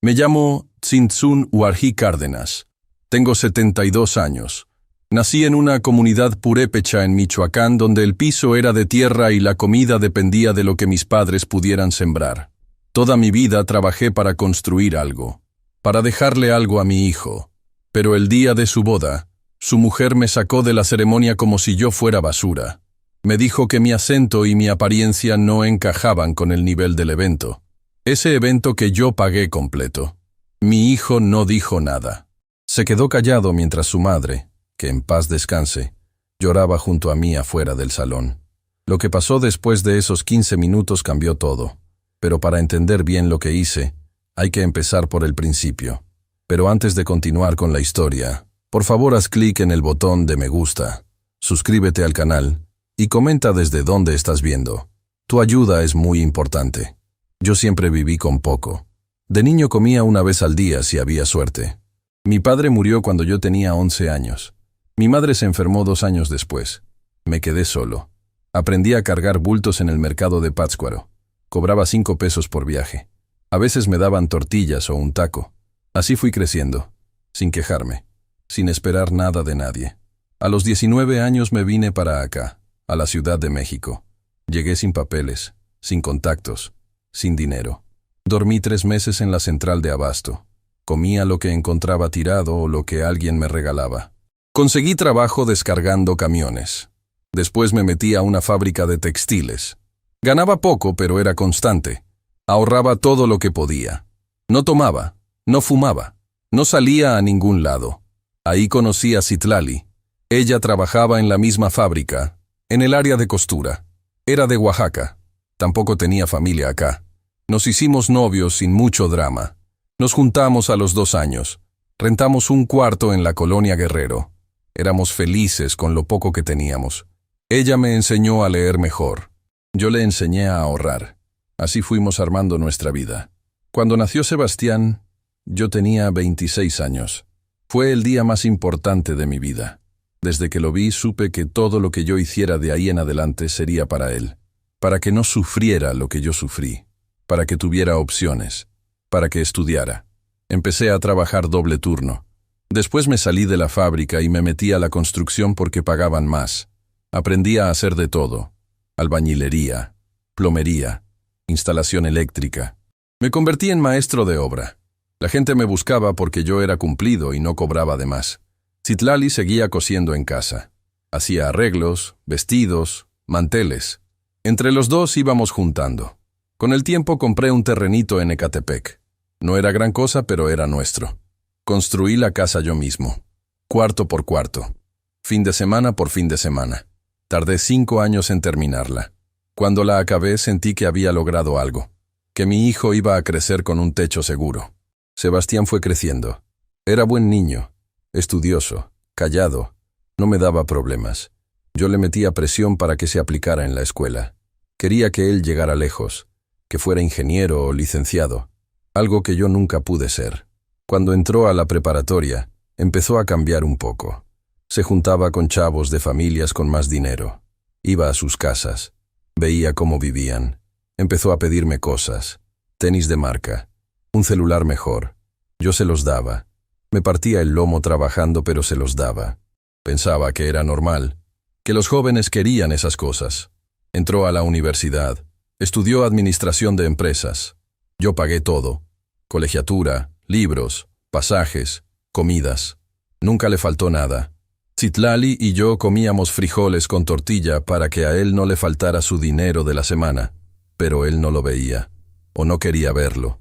Me llamo Tzintzún Huarjí Cárdenas. Tengo 72 años. Nací en una comunidad purépecha en Michoacán donde el piso era de tierra y la comida dependía de lo que mis padres pudieran sembrar. Toda mi vida trabajé para construir algo, para dejarle algo a mi hijo. Pero el día de su boda, su mujer me sacó de la ceremonia como si yo fuera basura. Me dijo que mi acento y mi apariencia no encajaban con el nivel del evento. Ese evento que yo pagué completo. Mi hijo no dijo nada. Se quedó callado mientras su madre, que en paz descanse, lloraba junto a mí afuera del salón. Lo que pasó después de esos 15 minutos cambió todo. Pero para entender bien lo que hice, hay que empezar por el principio. Pero antes de continuar con la historia, por favor haz clic en el botón de me gusta, suscríbete al canal y comenta desde dónde estás viendo. Tu ayuda es muy importante. Yo siempre viví con poco. De niño comía una vez al día si había suerte. Mi padre murió cuando yo tenía 11 años. Mi madre se enfermó 2 años después. Me quedé solo. Aprendí a cargar bultos en el mercado de Pátzcuaro. Cobraba 5 pesos por viaje. A veces me daban tortillas o un taco. Así fui creciendo, sin quejarme, sin esperar nada de nadie. A los 19 años me vine para acá, a la Ciudad de México. Llegué sin papeles, sin contactos, sin dinero. Dormí 3 meses en la central de abasto. Comía lo que encontraba tirado o lo que alguien me regalaba. Conseguí trabajo descargando camiones. Después me metí a una fábrica de textiles. Ganaba poco, pero era constante. Ahorraba todo lo que podía. No tomaba, no fumaba, no salía a ningún lado. Ahí conocí a Citlali. Ella trabajaba en la misma fábrica, en el área de costura. Era de Oaxaca. Tampoco tenía familia acá. Nos hicimos novios sin mucho drama. Nos juntamos a los 2 años. Rentamos un cuarto en la colonia Guerrero. Éramos felices con lo poco que teníamos. Ella me enseñó a leer mejor. Yo le enseñé a ahorrar. Así fuimos armando nuestra vida. Cuando nació Sebastián, yo tenía 26 años. Fue el día más importante de mi vida. Desde que lo vi, supe que todo lo que yo hiciera de ahí en adelante sería para él. Para que no sufriera lo que yo sufrí. Para que tuviera opciones. Para que estudiara. Empecé a trabajar doble turno. Después me salí de la fábrica y me metí a la construcción porque pagaban más. Aprendí a hacer de todo. Albañilería, plomería, instalación eléctrica. Me convertí en maestro de obra. La gente me buscaba porque yo era cumplido y no cobraba de más. Citlali seguía cosiendo en casa. Hacía arreglos, vestidos, manteles. Entre los dos íbamos juntando. Con el tiempo compré un terrenito en Ecatepec. No era gran cosa, pero era nuestro. Construí la casa yo mismo, cuarto por cuarto, fin de semana por fin de semana. Tardé 5 años en terminarla. Cuando la acabé sentí que había logrado algo, que mi hijo iba a crecer con un techo seguro. Sebastián fue creciendo. Era buen niño, estudioso, callado, no me daba problemas. Yo le metía presión para que se aplicara en la escuela. Quería que él llegara lejos, que fuera ingeniero o licenciado, algo que yo nunca pude ser. Cuando entró a la preparatoria, empezó a cambiar un poco. Se juntaba con chavos de familias con más dinero. Iba a sus casas. Veía cómo vivían. Empezó a pedirme cosas. Tenis de marca. Un celular mejor. Yo se los daba. Me partía el lomo trabajando, pero se los daba. Pensaba que era normal, que los jóvenes querían esas cosas. Entró a la universidad. Estudió administración de empresas. Yo pagué todo. Colegiatura, libros, pasajes, comidas. Nunca le faltó nada. Citlali y yo comíamos frijoles con tortilla para que a él no le faltara su dinero de la semana, pero él no lo veía, o no quería verlo.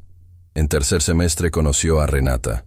En tercer semestre conoció a Renata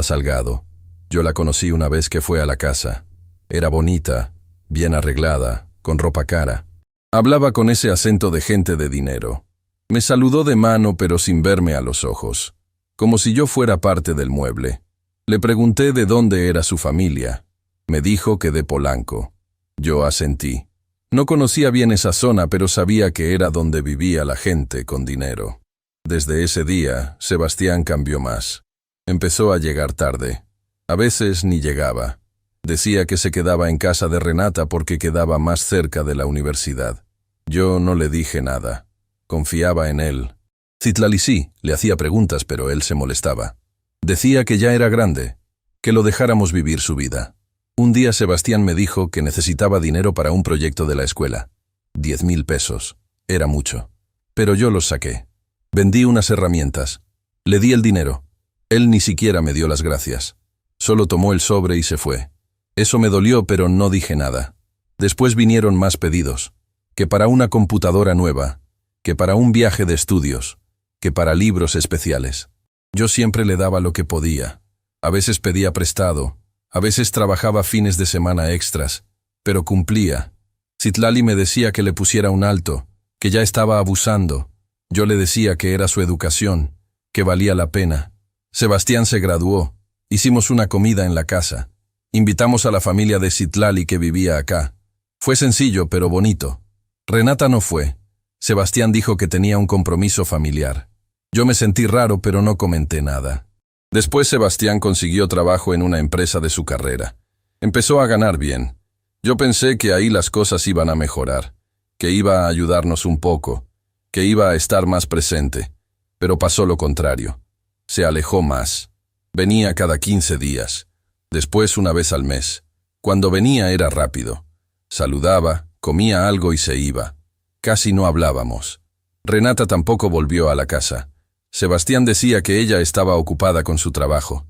Salgado. Yo la conocí una vez que fue a la casa. Era bonita, bien arreglada, con ropa cara. Hablaba con ese acento de gente de dinero. Me saludó de mano pero sin verme a los ojos, como si yo fuera parte del mueble. Le pregunté de dónde era su familia. Me dijo que de Polanco. Yo asentí. No conocía bien esa zona, pero sabía que era donde vivía la gente con dinero. Desde ese día, Sebastián cambió más. Empezó a llegar tarde. A veces ni llegaba. Decía que se quedaba en casa de Renata porque quedaba más cerca de la universidad. Yo no le dije nada. Confiaba en él. Citlali sí, le hacía preguntas, pero él se molestaba. Decía que ya era grande, que lo dejáramos vivir su vida. Un día Sebastián me dijo que necesitaba dinero para un proyecto de la escuela. 10.000 pesos. Era mucho. Pero yo los saqué. Vendí unas herramientas. Le di el dinero. Él ni siquiera me dio las gracias. Solo tomó el sobre y se fue. Eso me dolió, pero no dije nada. Después vinieron más pedidos. Que para una computadora nueva, que para un viaje de estudios, que para libros especiales. Yo siempre le daba lo que podía. A veces pedía prestado, a veces trabajaba fines de semana extras, pero cumplía. Citlali me decía que le pusiera un alto, que ya estaba abusando. Yo le decía que era su educación, que valía la pena. Sebastián se graduó. Hicimos una comida en la casa. Invitamos a la familia de Citlali que vivía acá. Fue sencillo, pero bonito. Renata no fue. Sebastián dijo que tenía un compromiso familiar. Yo me sentí raro, pero no comenté nada. Después Sebastián consiguió trabajo en una empresa de su carrera. Empezó a ganar bien. Yo pensé que ahí las cosas iban a mejorar, que iba a ayudarnos un poco, que iba a estar más presente. Pero pasó lo contrario. Se alejó más. Venía cada 15 días. Después una vez al mes. Cuando venía era rápido. Saludaba, comía algo y se iba. Casi no hablábamos. Renata tampoco volvió a la casa. Sebastián decía que ella estaba ocupada con su trabajo.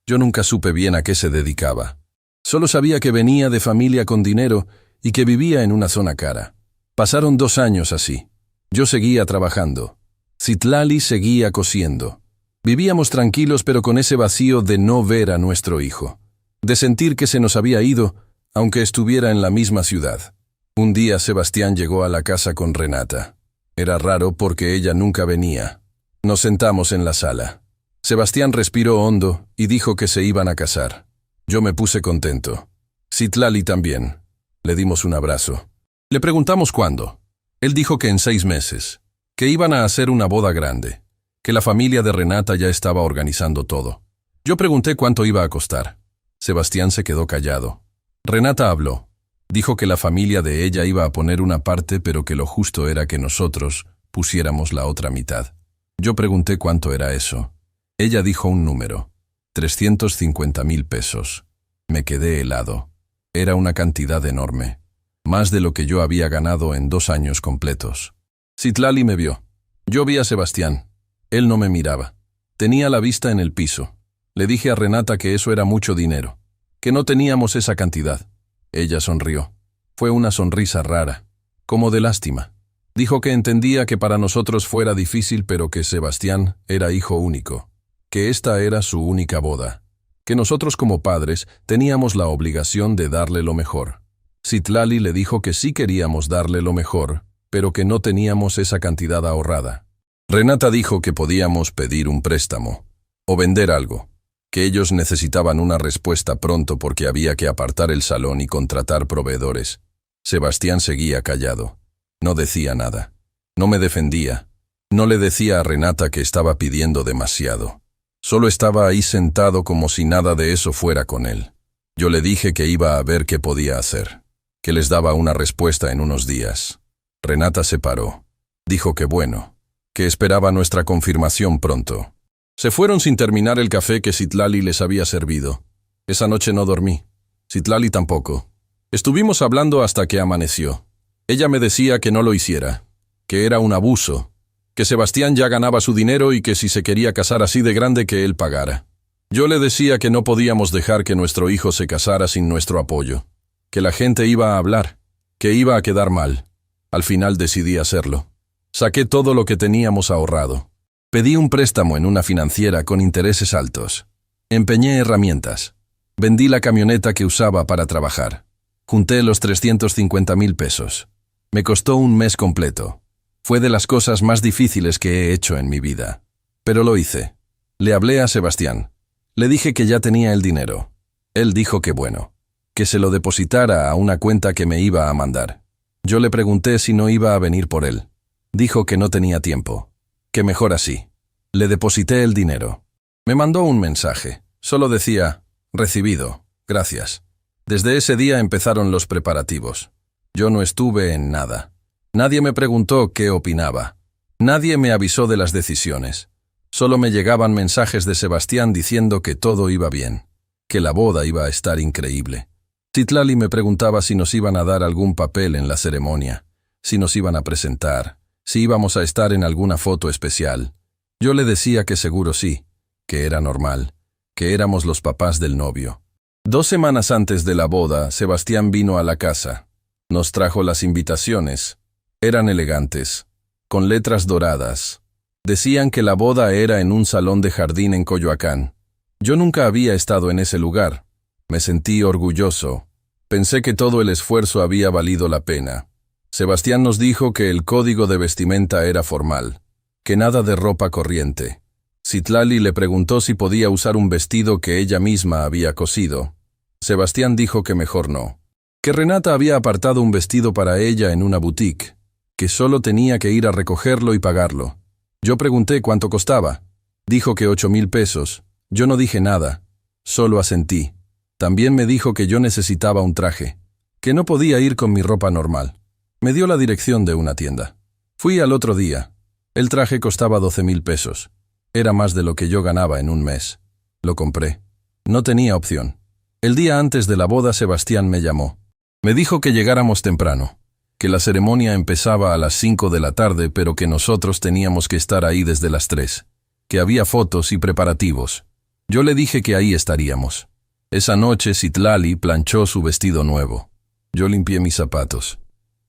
Yo nunca supe bien a qué se dedicaba. Solo sabía que venía de familia con dinero y que vivía en una zona cara. Pasaron 2 años así. Yo seguía trabajando. Citlali seguía cosiendo. Vivíamos tranquilos, pero con ese vacío de no ver a nuestro hijo. De sentir que se nos había ido, aunque estuviera en la misma ciudad. Un día Sebastián llegó a la casa con Renata. Era raro porque ella nunca venía. Nos sentamos en la sala. Sebastián respiró hondo y dijo que se iban a casar. Yo me puse contento. Citlali también. Le dimos un abrazo. Le preguntamos cuándo. Él dijo que en 6 meses, que iban a hacer una boda grande, que la familia de Renata ya estaba organizando todo. Yo pregunté cuánto iba a costar. Sebastián se quedó callado. Renata habló. Dijo que la familia de ella iba a poner una parte, pero que lo justo era que nosotros pusiéramos la otra mitad. Yo pregunté cuánto era eso. Ella dijo un número. 350.000 pesos. Me quedé helado. Era una cantidad enorme. Más de lo que yo había ganado en 2 años completos. Citlali me vio. Yo vi a Sebastián. Él no me miraba. Tenía la vista en el piso. Le dije a Renata que eso era mucho dinero. Que no teníamos esa cantidad. Ella sonrió. Fue una sonrisa rara. Como de lástima. Dijo que entendía que para nosotros fuera difícil, pero que Sebastián era hijo único. Que esta era su única boda. Que nosotros como padres teníamos la obligación de darle lo mejor. Citlali le dijo que sí queríamos darle lo mejor, pero que no teníamos esa cantidad ahorrada. Renata dijo que podíamos pedir un préstamo. O vender algo. Que ellos necesitaban una respuesta pronto porque había que apartar el salón y contratar proveedores. Sebastián seguía callado. No decía nada. No me defendía. No le decía a Renata que estaba pidiendo demasiado. Solo estaba ahí sentado como si nada de eso fuera con él. Yo le dije que iba a ver qué podía hacer. Que les daba una respuesta en unos días. Renata se paró. Dijo que bueno. Que esperaba nuestra confirmación pronto. Se fueron sin terminar el café que Citlali les había servido. Esa noche no dormí. Citlali tampoco. Estuvimos hablando hasta que amaneció. Ella me decía que no lo hiciera, que era un abuso, que Sebastián ya ganaba su dinero y que si se quería casar así de grande que él pagara. Yo le decía que no podíamos dejar que nuestro hijo se casara sin nuestro apoyo, que la gente iba a hablar, que iba a quedar mal. Al final decidí hacerlo. Saqué todo lo que teníamos ahorrado. Pedí un préstamo en una financiera con intereses altos. Empeñé herramientas. Vendí la camioneta que usaba para trabajar. Junté los 350.000 pesos. Me costó un mes completo. Fue de las cosas más difíciles que he hecho en mi vida. Pero lo hice. Le hablé a Sebastián. Le dije que ya tenía el dinero. Él dijo que bueno, que se lo depositara a una cuenta que me iba a mandar. Yo le pregunté si no iba a venir por él. Dijo que no tenía tiempo, que mejor así. Le deposité el dinero. Me mandó un mensaje. Solo decía, recibido, gracias. Desde ese día empezaron los preparativos. Yo no estuve en nada. Nadie me preguntó qué opinaba. Nadie me avisó de las decisiones. Solo me llegaban mensajes de Sebastián diciendo que todo iba bien, que la boda iba a estar increíble. Citlali me preguntaba si nos iban a dar algún papel en la ceremonia, si nos iban a presentar, si íbamos a estar en alguna foto especial. Yo le decía que seguro sí, que era normal, que éramos los papás del novio. 2 semanas antes de la boda, Sebastián vino a la casa. Nos trajo las invitaciones. Eran elegantes, con letras doradas. Decían que la boda era en un salón de jardín en Coyoacán. Yo nunca había estado en ese lugar. Me sentí orgulloso. Pensé que todo el esfuerzo había valido la pena. Sebastián nos dijo que el código de vestimenta era formal, que nada de ropa corriente. Citlali le preguntó si podía usar un vestido que ella misma había cosido. Sebastián dijo que mejor no, que Renata había apartado un vestido para ella en una boutique, que solo tenía que ir a recogerlo y pagarlo. Yo pregunté cuánto costaba. Dijo que 8,000 pesos. Yo no dije nada, solo asentí. También me dijo que yo necesitaba un traje, que no podía ir con mi ropa normal. Me dio la dirección de una tienda. Fui al otro día. El traje costaba 12,000 pesos. Era más de lo que yo ganaba en un mes. Lo compré. No tenía opción. El día antes de la boda, Sebastián me llamó. Me dijo que llegáramos temprano, que la ceremonia empezaba a las 5 de la tarde, pero que nosotros teníamos que estar ahí desde las 3, que había fotos y preparativos. Yo le dije que ahí estaríamos. Esa noche Citlali planchó su vestido nuevo. Yo limpié mis zapatos.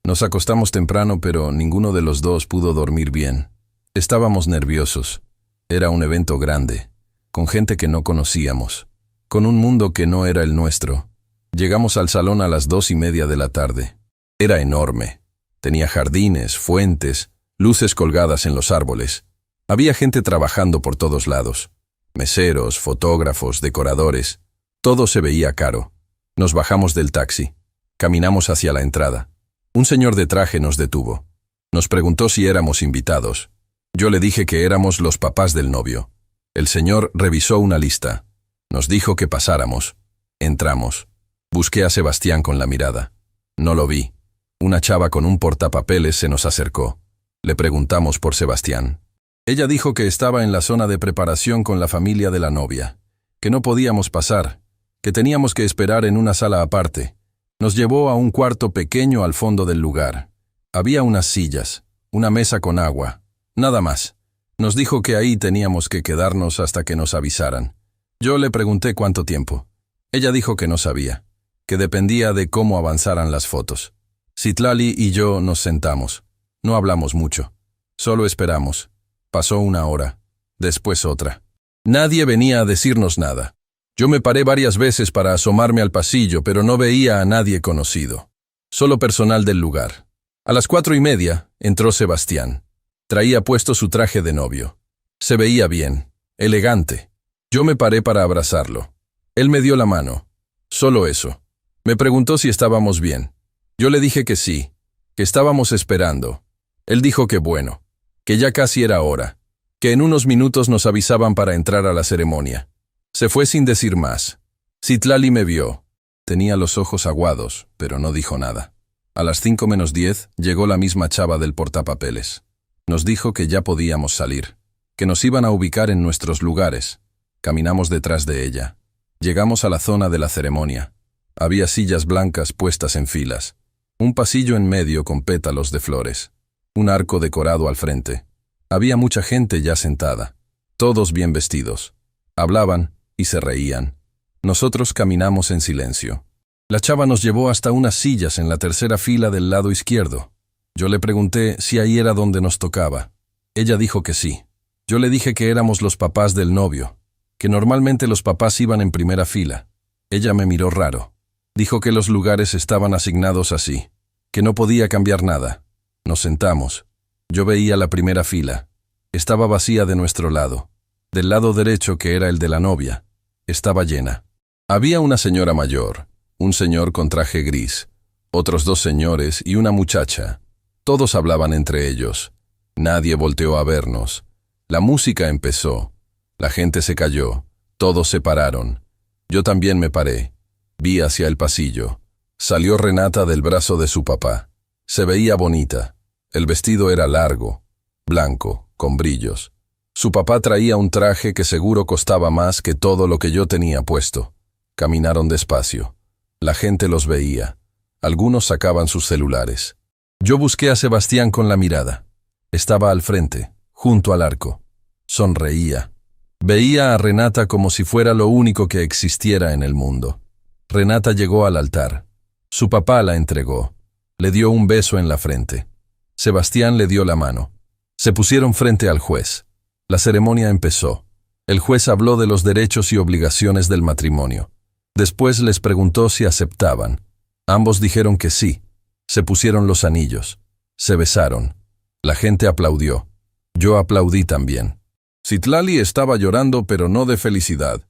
Nos acostamos temprano, pero ninguno de los dos pudo dormir bien. Estábamos nerviosos. Era un evento grande, con gente que no conocíamos, con un mundo que no era el nuestro. Llegamos al salón a las 2:30 de la tarde. Era enorme. Tenía jardines, fuentes, luces colgadas en los árboles. Había gente trabajando por todos lados. Meseros, fotógrafos, decoradores. Todo se veía caro. Nos bajamos del taxi. Caminamos hacia la entrada. Un señor de traje nos detuvo. Nos preguntó si éramos invitados. Yo le dije que éramos los papás del novio. El señor revisó una lista. Nos dijo que pasáramos. Entramos. Busqué a Sebastián con la mirada. No lo vi. Una chava con un portapapeles se nos acercó. Le preguntamos por Sebastián. Ella dijo que estaba en la zona de preparación con la familia de la novia, que no podíamos pasar, que teníamos que esperar en una sala aparte. Nos llevó a un cuarto pequeño al fondo del lugar. Había unas sillas, una mesa con agua, nada más. Nos dijo que ahí teníamos que quedarnos hasta que nos avisaran. Yo le pregunté cuánto tiempo. Ella dijo que no sabía, que dependía de cómo avanzaran las fotos. Citlali y yo nos sentamos. No hablamos mucho. Solo esperamos. Pasó 1 hora, después otra. Nadie venía a decirnos nada. Yo me paré varias veces para asomarme al pasillo, pero no veía a nadie conocido. Solo personal del lugar. A las 4:30 entró Sebastián. Traía puesto su traje de novio. Se veía bien, elegante. Yo me paré para abrazarlo. Él me dio la mano. Solo eso. Me preguntó si estábamos bien. Yo le dije que sí, que estábamos esperando. Él dijo que bueno, que ya casi era hora, que en unos minutos nos avisaban para entrar a la ceremonia. Se fue sin decir más. Citlali me vio. Tenía los ojos aguados, pero no dijo nada. A las 5:10 llegó la misma chava del portapapeles. Nos dijo que ya podíamos salir, que nos iban a ubicar en nuestros lugares. Caminamos detrás de ella. Llegamos a la zona de la ceremonia. Había sillas blancas puestas en filas. Un pasillo en medio con pétalos de flores. Un arco decorado al frente. Había mucha gente ya sentada. Todos bien vestidos. Hablaban y se reían. Nosotros caminamos en silencio. La chava nos llevó hasta unas sillas en la tercera fila del lado izquierdo. Yo le pregunté si ahí era donde nos tocaba. Ella dijo que sí. Yo le dije que éramos los papás del novio, que normalmente los papás iban en primera fila. Ella me miró raro. Dijo que los lugares estaban asignados así, que no podía cambiar nada. Nos sentamos. Yo veía la primera fila. Estaba vacía de nuestro lado. Del lado derecho, que era el de la novia, estaba llena. Había una señora mayor, un señor con traje gris, otros 2 señores y una muchacha. Todos hablaban entre ellos. Nadie volteó a vernos. La música empezó. La gente se calló. Todos se pararon. Yo también me paré. Vi hacia el pasillo. Salió Renata del brazo de su papá. Se veía bonita. El vestido era largo. blanco, con brillos. Su papá traía un traje que seguro costaba más que todo lo que yo tenía puesto. Caminaron despacio. La gente los veía. Algunos sacaban sus celulares. Yo busqué a Sebastián con la mirada. Estaba al frente, junto al arco. Sonreía. Veía a Renata como si fuera lo único que existiera en el mundo. Renata llegó al altar. Su papá la entregó. Le dio un beso en la frente. Sebastián le dio la mano. Se pusieron frente al juez. La ceremonia empezó. El juez habló de los derechos y obligaciones del matrimonio. Después les preguntó si aceptaban. Ambos dijeron que sí. Se pusieron los anillos. Se besaron. La gente aplaudió. Yo aplaudí también. Citlali estaba llorando, pero no de felicidad.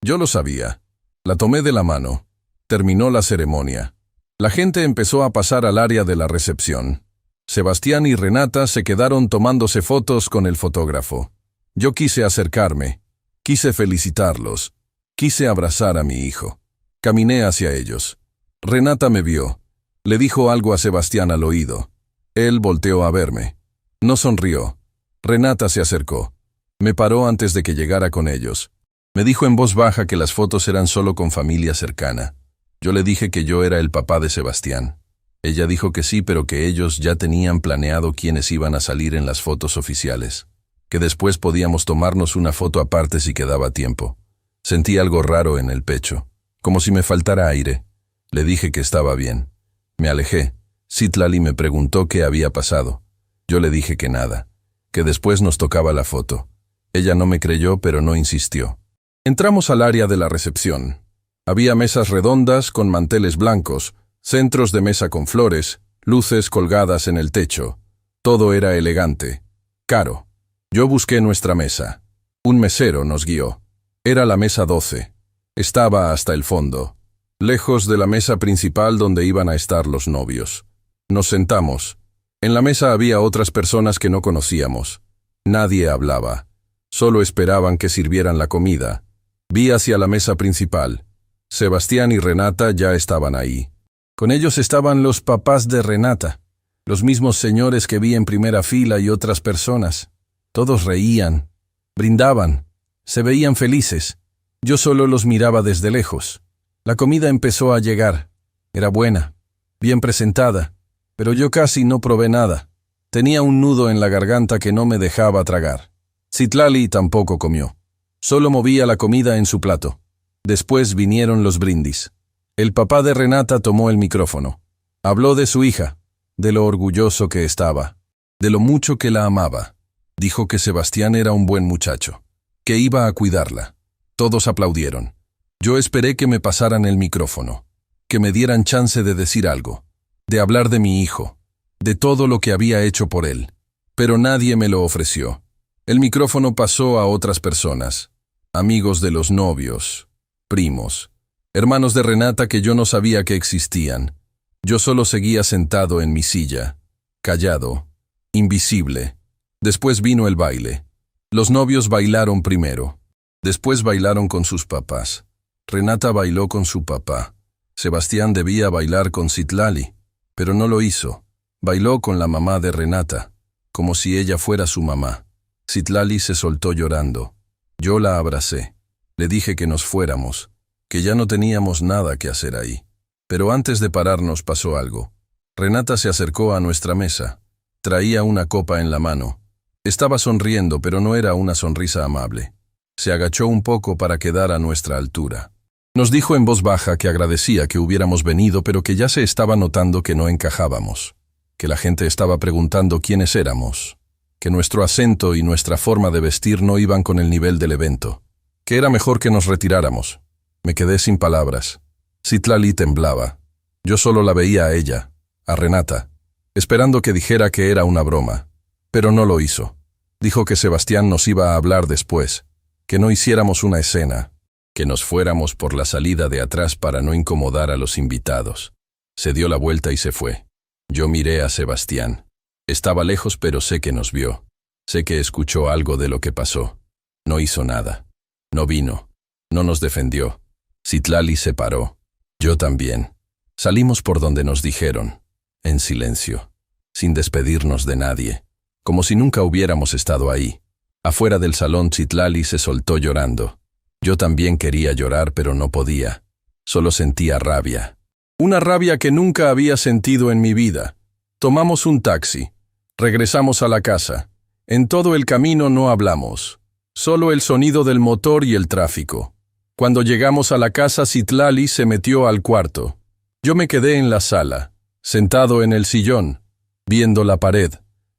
Yo lo sabía. La tomé de la mano. Terminó la ceremonia. La gente empezó a pasar al área de la recepción. Sebastián y Renata se quedaron tomándose fotos con el fotógrafo. Yo quise acercarme. Quise felicitarlos. Quise abrazar a mi hijo. Caminé hacia ellos. Renata me vio. Le dijo algo a Sebastián al oído. Él volteó a verme. No sonrió. Renata se acercó. Me paró antes de que llegara con ellos. Me dijo en voz baja que las fotos eran solo con familia cercana. Yo le dije que yo era el papá de Sebastián. Ella dijo que sí, pero que ellos ya tenían planeado quiénes iban a salir en las fotos oficiales. Que después podíamos tomarnos una foto aparte si quedaba tiempo. Sentí algo raro en el pecho, como si me faltara aire. Le dije que estaba bien. Me alejé. Citlali me preguntó qué había pasado. Yo le dije que nada, que después nos tocaba la foto. Ella no me creyó, pero no insistió. Entramos al área de la recepción. Había mesas redondas con manteles blancos, centros de mesa con flores, luces colgadas en el techo. Todo era elegante, caro. Yo busqué nuestra mesa. Un mesero nos guió. Era la mesa 12. Estaba hasta el fondo, lejos de la mesa principal donde iban a estar los novios. Nos sentamos. En la mesa había otras personas que no conocíamos. Nadie hablaba. Solo esperaban que sirvieran la comida. Vi hacia la mesa principal. Sebastián y Renata ya estaban ahí. Con ellos estaban los papás de Renata, los mismos señores que vi en primera fila y otras personas. Todos reían, brindaban, se veían felices. Yo solo los miraba desde lejos. La comida empezó a llegar. Era buena, bien presentada, pero yo casi no probé nada. Tenía un nudo en la garganta que no me dejaba tragar. Citlali tampoco comió. Solo movía la comida en su plato. Después vinieron los brindis. El papá de Renata tomó el micrófono. Habló de su hija, de lo orgulloso que estaba, de lo mucho que la amaba. Dijo que Sebastián era un buen muchacho, que iba a cuidarla. Todos aplaudieron. Yo esperé que me pasaran el micrófono, que me dieran chance de decir algo, de hablar de mi hijo, de todo lo que había hecho por él. Pero nadie me lo ofreció. El micrófono pasó a otras personas, amigos de los novios, primos, hermanos de Renata que yo no sabía que existían. Yo solo seguía sentado en mi silla, callado, invisible. Después vino el baile. Los novios bailaron primero. Después bailaron con sus papás. Renata bailó con su papá. Sebastián debía bailar con Citlali, pero no lo hizo. Bailó con la mamá de Renata, como si ella fuera su mamá. Citlali se soltó llorando. Yo la abracé. Le dije que nos fuéramos, que ya no teníamos nada que hacer ahí. Pero antes de pararnos pasó algo. Renata se acercó a nuestra mesa. Traía una copa en la mano. Estaba sonriendo, pero no era una sonrisa amable. Se agachó un poco para quedar a nuestra altura. Nos dijo en voz baja que agradecía que hubiéramos venido, pero que ya se estaba notando que no encajábamos, que la gente estaba preguntando quiénes éramos, que nuestro acento y nuestra forma de vestir no iban con el nivel del evento, que era mejor que nos retiráramos. Me quedé sin palabras. Citlali temblaba. Yo solo la veía a ella, a Renata, esperando que dijera que era una broma, pero no lo hizo. Dijo que Sebastián nos iba a hablar después, que no hiciéramos una escena, que nos fuéramos por la salida de atrás para no incomodar a los invitados. Se dio la vuelta y se fue. Yo miré a Sebastián. Estaba lejos, pero sé que nos vio. Sé que escuchó algo de lo que pasó. No hizo nada. No vino. No nos defendió. Citlali se paró. Yo también. Salimos por donde nos dijeron, en silencio, sin despedirnos de nadie. como si nunca hubiéramos estado ahí. Afuera del salón Citlali se soltó llorando. Yo también quería llorar, pero no podía. Solo sentía rabia. Una rabia que nunca había sentido en mi vida. Tomamos un taxi. Regresamos a la casa. En todo el camino no hablamos. Solo el sonido del motor y el tráfico. Cuando llegamos a la casa, Citlali se metió al cuarto. Yo me quedé en la sala, sentado en el sillón, viendo la pared.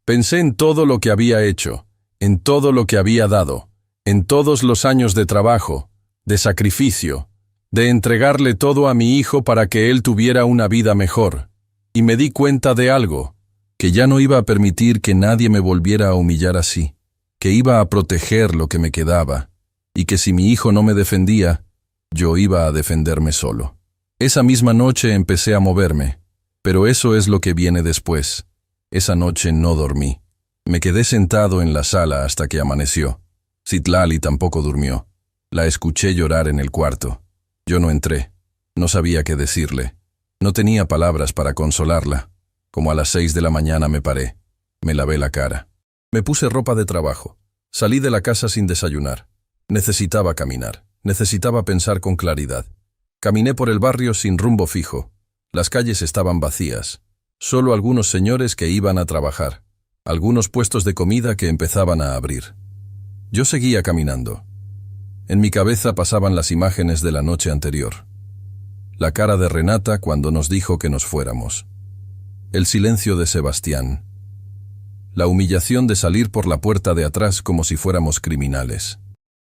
Pensé en todo lo que había hecho, en todo lo que había dado, en todos los años de trabajo, de sacrificio, de entregarle todo a mi hijo para que él tuviera una vida mejor. Y me di cuenta de algo, que ya no iba a permitir que nadie me volviera a humillar así, que iba a proteger lo que me quedaba, y que si mi hijo no me defendía, yo iba a defenderme solo. Esa misma noche empecé a moverme, pero eso es lo que viene después. Esa noche no dormí. Me quedé sentado en la sala hasta que amaneció. Citlali tampoco durmió. La escuché llorar en el cuarto. Yo no entré. No sabía qué decirle. No tenía palabras para consolarla. Como a las 6 de la mañana me paré. Me lavé la cara. Me puse ropa de trabajo. Salí de la casa sin desayunar. Necesitaba caminar. Necesitaba pensar con claridad. Caminé por el barrio sin rumbo fijo. Las calles estaban vacías. Solo algunos señores que iban a trabajar. Algunos puestos de comida que empezaban a abrir. Yo seguía caminando. En mi cabeza pasaban las imágenes de la noche anterior. La cara de Renata cuando nos dijo que nos fuéramos. El silencio de Sebastián. La humillación de salir por la puerta de atrás como si fuéramos criminales.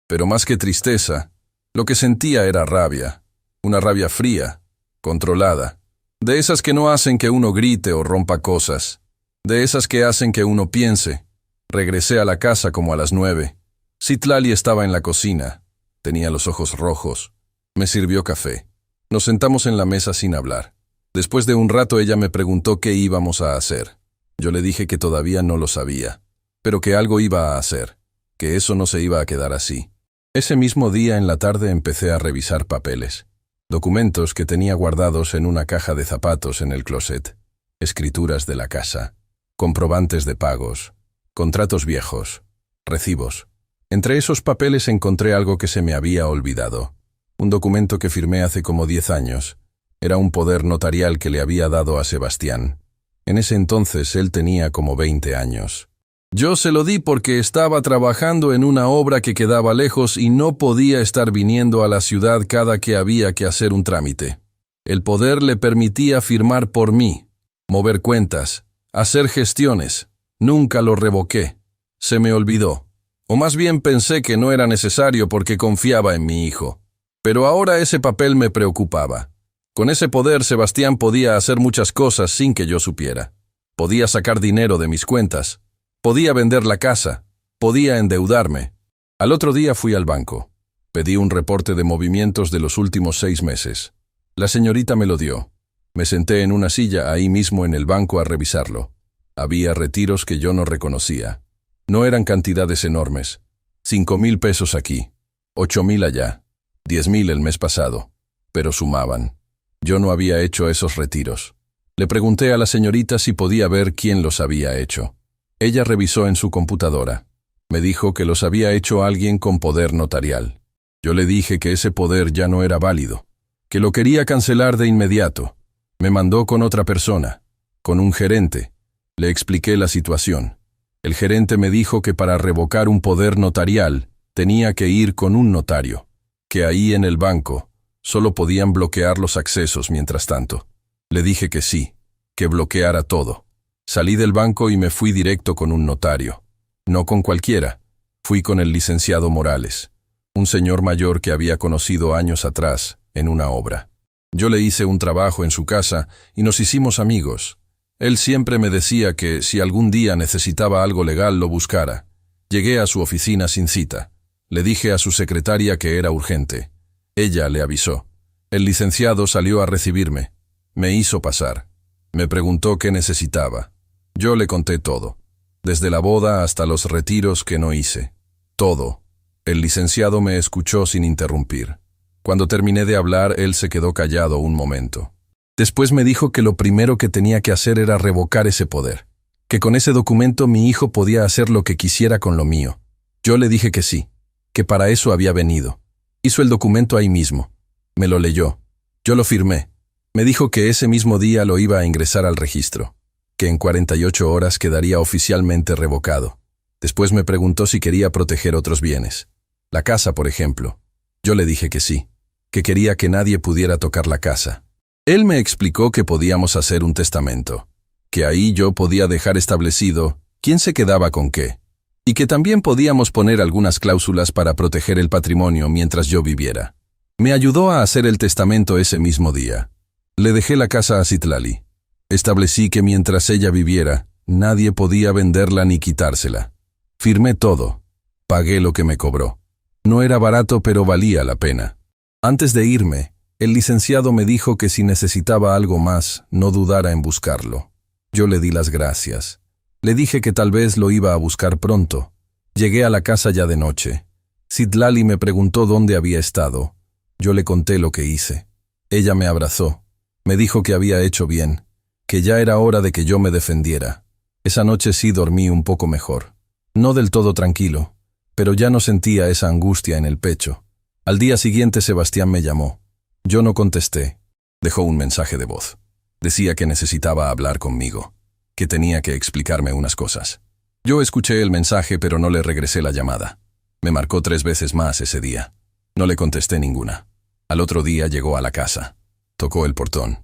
Pero más que tristeza, lo que sentía era rabia. Una rabia fría, controlada. De esas que no hacen que uno grite o rompa cosas. De esas que hacen que uno piense. Regresé a la casa como a las 9. Citlali estaba en la cocina. Tenía los ojos rojos. Me sirvió café. Nos sentamos en la mesa sin hablar. Después de un rato ella me preguntó qué íbamos a hacer. Yo le dije que todavía no lo sabía, pero que algo iba a hacer, que eso no se iba a quedar así. Ese mismo día en la tarde empecé a revisar papeles. Documentos que tenía guardados en una caja de zapatos en el closet. Escrituras de la casa. Comprobantes de pagos. Contratos viejos. Recibos. Entre esos papeles encontré algo que se me había olvidado. Un documento que firmé hace como 10 años. Era un poder notarial que le había dado a Sebastián. En ese entonces él tenía como 20 años. Yo se lo di porque estaba trabajando en una obra que quedaba lejos y no podía estar viniendo a la ciudad cada que había que hacer un trámite. El poder le permitía firmar por mí, mover cuentas, hacer gestiones. Nunca lo revoqué. Se me olvidó. O más bien pensé que no era necesario porque confiaba en mi hijo. Pero ahora ese papel me preocupaba. Con ese poder Sebastián podía hacer muchas cosas sin que yo supiera. Podía sacar dinero de mis cuentas. Podía vender la casa. Podía endeudarme. Al otro día fui al banco. Pedí un reporte de movimientos de los últimos 6 meses. La señorita me lo dio. Me senté en una silla ahí mismo en el banco a revisarlo. Había retiros que yo no reconocía. No eran cantidades enormes. 5,000 pesos aquí, 8,000 allá, 10,000 el mes pasado. Pero sumaban. Yo no había hecho esos retiros. Le pregunté a la señorita si podía ver quién los había hecho. Ella revisó en su computadora. Me dijo que los había hecho alguien con poder notarial. Yo le dije que ese poder ya no era válido, que lo quería cancelar de inmediato. Me mandó con otra persona, con un gerente. Le expliqué la situación. El gerente me dijo que para revocar un poder notarial tenía que ir con un notario, que ahí en el banco solo podían bloquear los accesos mientras tanto. Le dije que sí, que bloqueara todo. Salí del banco y me fui directo con un notario. No con cualquiera. Fui con el licenciado Morales, un señor mayor que había conocido años atrás en una obra. Yo le hice un trabajo en su casa y nos hicimos amigos. Él siempre me decía que si algún día necesitaba algo legal lo buscara. Llegué a su oficina sin cita. Le dije a su secretaria que era urgente. Ella le avisó. El licenciado salió a recibirme. Me hizo pasar. Me preguntó qué necesitaba. Yo le conté todo. Desde la boda hasta los retiros que no hice. Todo. El licenciado me escuchó sin interrumpir. Cuando terminé de hablar, él se quedó callado un momento. Después me dijo que lo primero que tenía que hacer era revocar ese poder, que con ese documento mi hijo podía hacer lo que quisiera con lo mío. Yo le dije que sí, que para eso había venido. Hizo el documento ahí mismo. Me lo leyó. Yo lo firmé. Me dijo que ese mismo día lo iba a ingresar al registro, que en 48 horas quedaría oficialmente revocado. Después me preguntó si quería proteger otros bienes. La casa, por ejemplo. Yo le dije que sí, que quería que nadie pudiera tocar la casa. Él me explicó que podíamos hacer un testamento, que ahí yo podía dejar establecido quién se quedaba con qué, y que también podíamos poner algunas cláusulas para proteger el patrimonio mientras yo viviera. Me ayudó a hacer el testamento ese mismo día. Le dejé la casa a Citlali. Establecí que mientras ella viviera, nadie podía venderla ni quitársela. Firmé todo. Pagué lo que me cobró. No era barato, pero valía la pena. Antes de irme, el licenciado me dijo que si necesitaba algo más, no dudara en buscarlo. Yo le di las gracias. Le dije que tal vez lo iba a buscar pronto. Llegué a la casa ya de noche. Citlali me preguntó dónde había estado. Yo le conté lo que hice. Ella me abrazó. Me dijo que había hecho bien, que ya era hora de que yo me defendiera. Esa noche sí dormí un poco mejor. No del todo tranquilo, pero ya no sentía esa angustia en el pecho. Al día siguiente Sebastián me llamó. Yo no contesté. Dejó un mensaje de voz. Decía que necesitaba hablar conmigo, que tenía que explicarme unas cosas. Yo escuché el mensaje, pero no le regresé la llamada. Me marcó 3 veces más ese día. No le contesté ninguna. Al otro día llegó a la casa. Tocó el portón.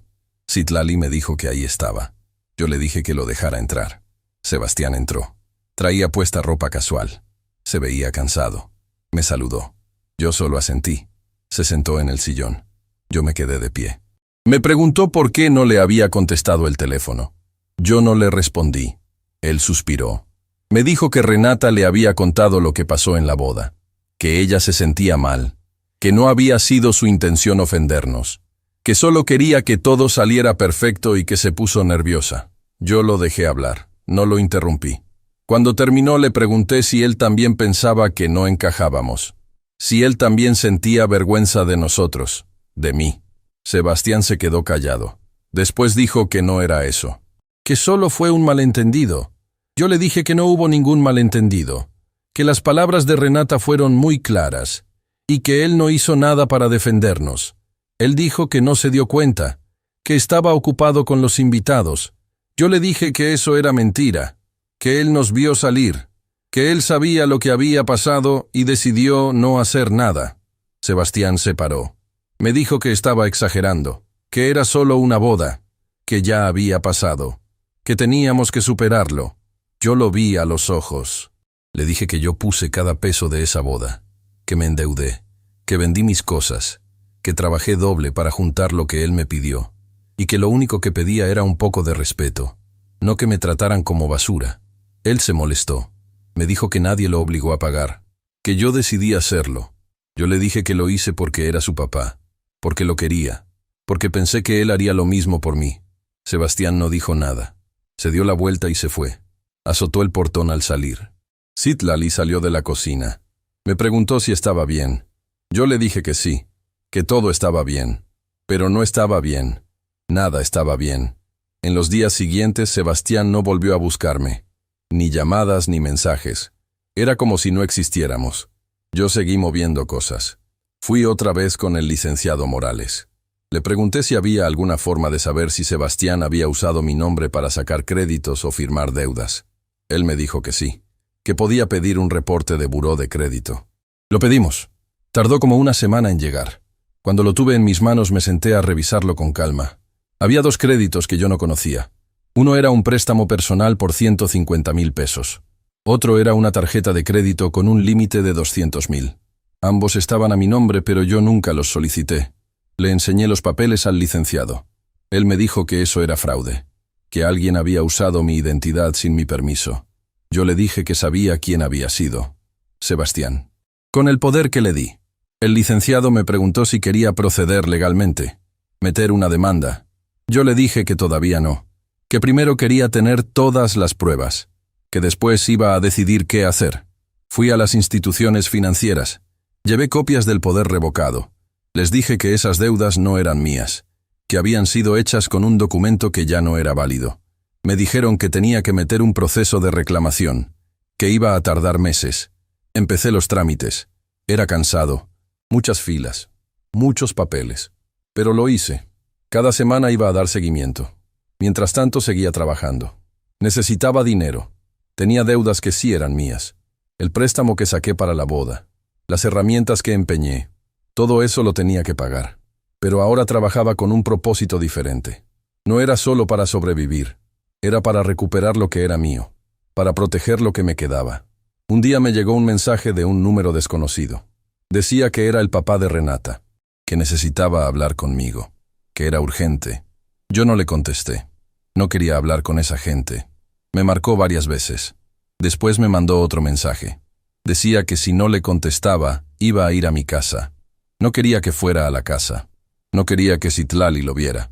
Citlali me dijo que ahí estaba. Yo le dije que lo dejara entrar. Sebastián entró. Traía puesta ropa casual. Se veía cansado. Me saludó. Yo solo asentí. Se sentó en el sillón. Yo me quedé de pie. Me preguntó por qué no le había contestado el teléfono. Yo no le respondí. Él suspiró. Me dijo que Renata le había contado lo que pasó en la boda, que ella se sentía mal, que no había sido su intención ofendernos, que solo quería que todo saliera perfecto y que se puso nerviosa. Yo lo dejé hablar, no lo interrumpí. Cuando terminó le pregunté si él también pensaba que no encajábamos, si él también sentía vergüenza de nosotros, de mí. Sebastián se quedó callado. Después dijo que no era eso, que solo fue un malentendido. Yo le dije que no hubo ningún malentendido, que las palabras de Renata fueron muy claras y que él no hizo nada para defendernos. Él dijo que no se dio cuenta, que estaba ocupado con los invitados. Yo le dije que eso era mentira, que él nos vio salir, que él sabía lo que había pasado y decidió no hacer nada. Sebastián se paró. Me dijo que estaba exagerando, que era solo una boda, que ya había pasado, que teníamos que superarlo. Yo lo vi a los ojos. Le dije que yo puse cada peso de esa boda, que me endeudé, que vendí mis cosas, que trabajé doble para juntar lo que él me pidió, y que lo único que pedía era un poco de respeto, no que me trataran como basura. Él se molestó. Me dijo que nadie lo obligó a pagar, que yo decidí hacerlo. Yo le dije que lo hice porque era su papá, porque lo quería, porque pensé que él haría lo mismo por mí. Sebastián no dijo nada. Se dio la vuelta y se fue. Azotó el portón al salir. Citlali salió de la cocina. Me preguntó si estaba bien. Yo le dije que sí, que todo estaba bien. Pero no estaba bien. Nada estaba bien. En los días siguientes Sebastián no volvió a buscarme. Ni llamadas ni mensajes. Era como si no existiéramos. Yo seguí moviendo cosas. Fui otra vez con el licenciado Morales. Le pregunté si había alguna forma de saber si Sebastián había usado mi nombre para sacar créditos o firmar deudas. Él me dijo que sí, que podía pedir un reporte de buró de crédito. Lo pedimos. Tardó como una semana en llegar. Cuando lo tuve en mis manos me senté a revisarlo con calma. Había 2 créditos que yo no conocía. Uno era un préstamo personal por 150.000 pesos. Otro era una tarjeta de crédito con un límite de 200.000. Ambos estaban a mi nombre, pero yo nunca los solicité. Le enseñé los papeles al licenciado. Él me dijo que eso era fraude, que alguien había usado mi identidad sin mi permiso. Yo le dije que sabía quién había sido. Sebastián. Con el poder que le di. El licenciado me preguntó si quería proceder legalmente, meter una demanda. Yo le dije que todavía no, que primero quería tener todas las pruebas, que después iba a decidir qué hacer. Fui a las instituciones financieras. Llevé copias del poder revocado. Les dije que esas deudas no eran mías, que habían sido hechas con un documento que ya no era válido, Me dijeron que tenía que meter un proceso de reclamación, que iba a tardar meses. Empecé los trámites. Era cansado. Muchas filas. Muchos papeles. Pero lo hice. Cada semana iba a dar seguimiento. Mientras tanto seguía trabajando. Necesitaba dinero. Tenía deudas que sí eran mías. El préstamo que saqué para la boda. Las herramientas que empeñé. Todo eso lo tenía que pagar. Pero ahora trabajaba con un propósito diferente. No era solo para sobrevivir. Era para recuperar lo que era mío. Para proteger lo que me quedaba. Un día me llegó un mensaje de un número desconocido. Decía que era el papá de Renata. Que necesitaba hablar conmigo. Que era urgente. Yo no le contesté. No quería hablar con esa gente. Me marcó varias veces. Después me mandó otro mensaje. Decía que si no le contestaba, iba a ir a mi casa. No quería que fuera a la casa. No quería que Citlali lo viera.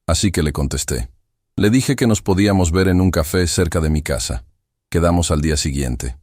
Así que le contesté. Le dije que nos podíamos ver en un café cerca de mi casa. Quedamos al día siguiente.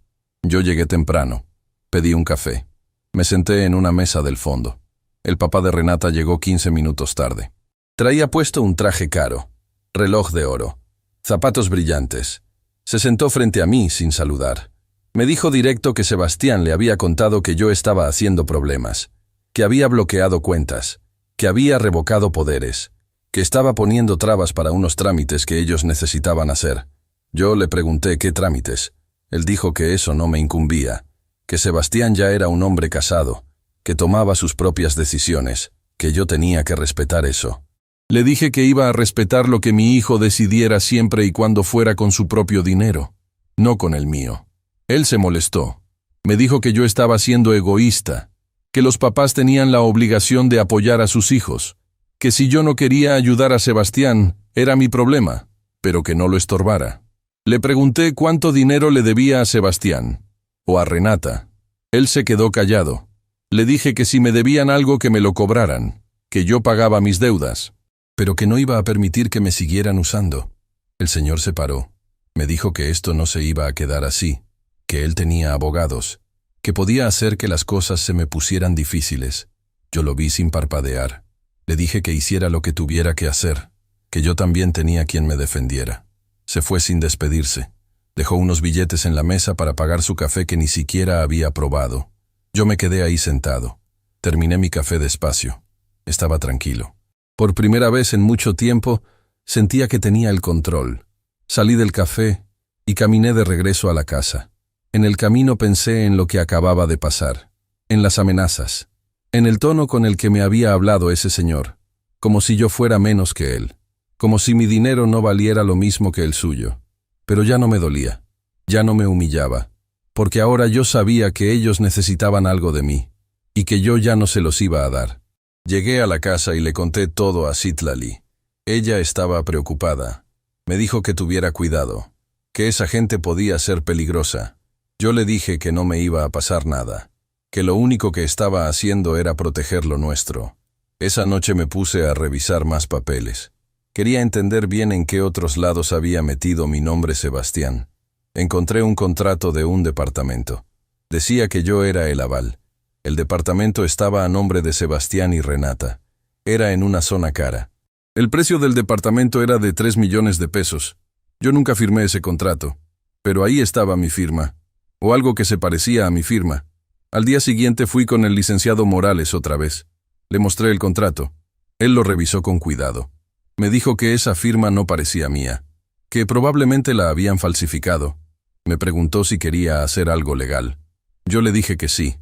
Yo llegué temprano. Pedí un café. Me senté en una mesa del fondo. El papá de Renata llegó 15 minutos tarde. Traía puesto un traje caro, reloj de oro, zapatos brillantes. Se sentó frente a mí sin saludar. Me dijo directo que Sebastián le había contado que yo estaba haciendo problemas, que había bloqueado cuentas, que había revocado poderes, que estaba poniendo trabas para unos trámites que ellos necesitaban hacer. Yo le pregunté qué trámites. Él dijo que eso no me incumbía, que Sebastián ya era un hombre casado, que tomaba sus propias decisiones, que yo tenía que respetar eso. Le dije que iba a respetar lo que mi hijo decidiera siempre y cuando fuera con su propio dinero, no con el mío. Él se molestó. Me dijo que yo estaba siendo egoísta, que los papás tenían la obligación de apoyar a sus hijos, que si yo no quería ayudar a Sebastián, era mi problema, pero que no lo estorbara. Le pregunté cuánto dinero le debía a Sebastián, o a Renata. Él se quedó callado. Le dije que si me debían algo que me lo cobraran, que yo pagaba mis deudas, pero que no iba a permitir que me siguieran usando. El señor se paró. Me dijo que esto no se iba a quedar así, que él tenía abogados, que podía hacer que las cosas se me pusieran difíciles. Yo lo vi sin parpadear. Le dije que hiciera lo que tuviera que hacer, que yo también tenía quien me defendiera. Se fue sin despedirse. Dejó unos billetes en la mesa para pagar su café que ni siquiera había probado. Yo me quedé ahí sentado. Terminé mi café despacio. Estaba tranquilo. Por primera vez en mucho tiempo, sentía que tenía el control. Salí del café y caminé de regreso a la casa. En el camino pensé en lo que acababa de pasar, en las amenazas, en el tono con el que me había hablado ese señor, como si yo fuera menos que él, como si mi dinero no valiera lo mismo que el suyo. Pero ya no me dolía, ya no me humillaba, porque ahora yo sabía que ellos necesitaban algo de mí, y que yo ya no se los iba a dar. Llegué a la casa y le conté todo a Citlali. Ella estaba preocupada. Me dijo que tuviera cuidado, que esa gente podía ser peligrosa. Yo le dije que no me iba a pasar nada, que lo único que estaba haciendo era proteger lo nuestro. Esa noche me puse a revisar más papeles. Quería entender bien en qué otros lados había metido mi nombre Sebastián. Encontré un contrato de un departamento. Decía que yo era el aval. El departamento estaba a nombre de Sebastián y Renata. Era en una zona cara. El precio del departamento era de 3 millones de pesos. Yo nunca firmé ese contrato, pero ahí estaba mi firma, o algo que se parecía a mi firma. Al día siguiente fui con el licenciado Morales otra vez. Le mostré el contrato. Él lo revisó con cuidado. Me dijo que esa firma no parecía mía, que probablemente la habían falsificado. Me preguntó si quería hacer algo legal. Yo le dije que sí,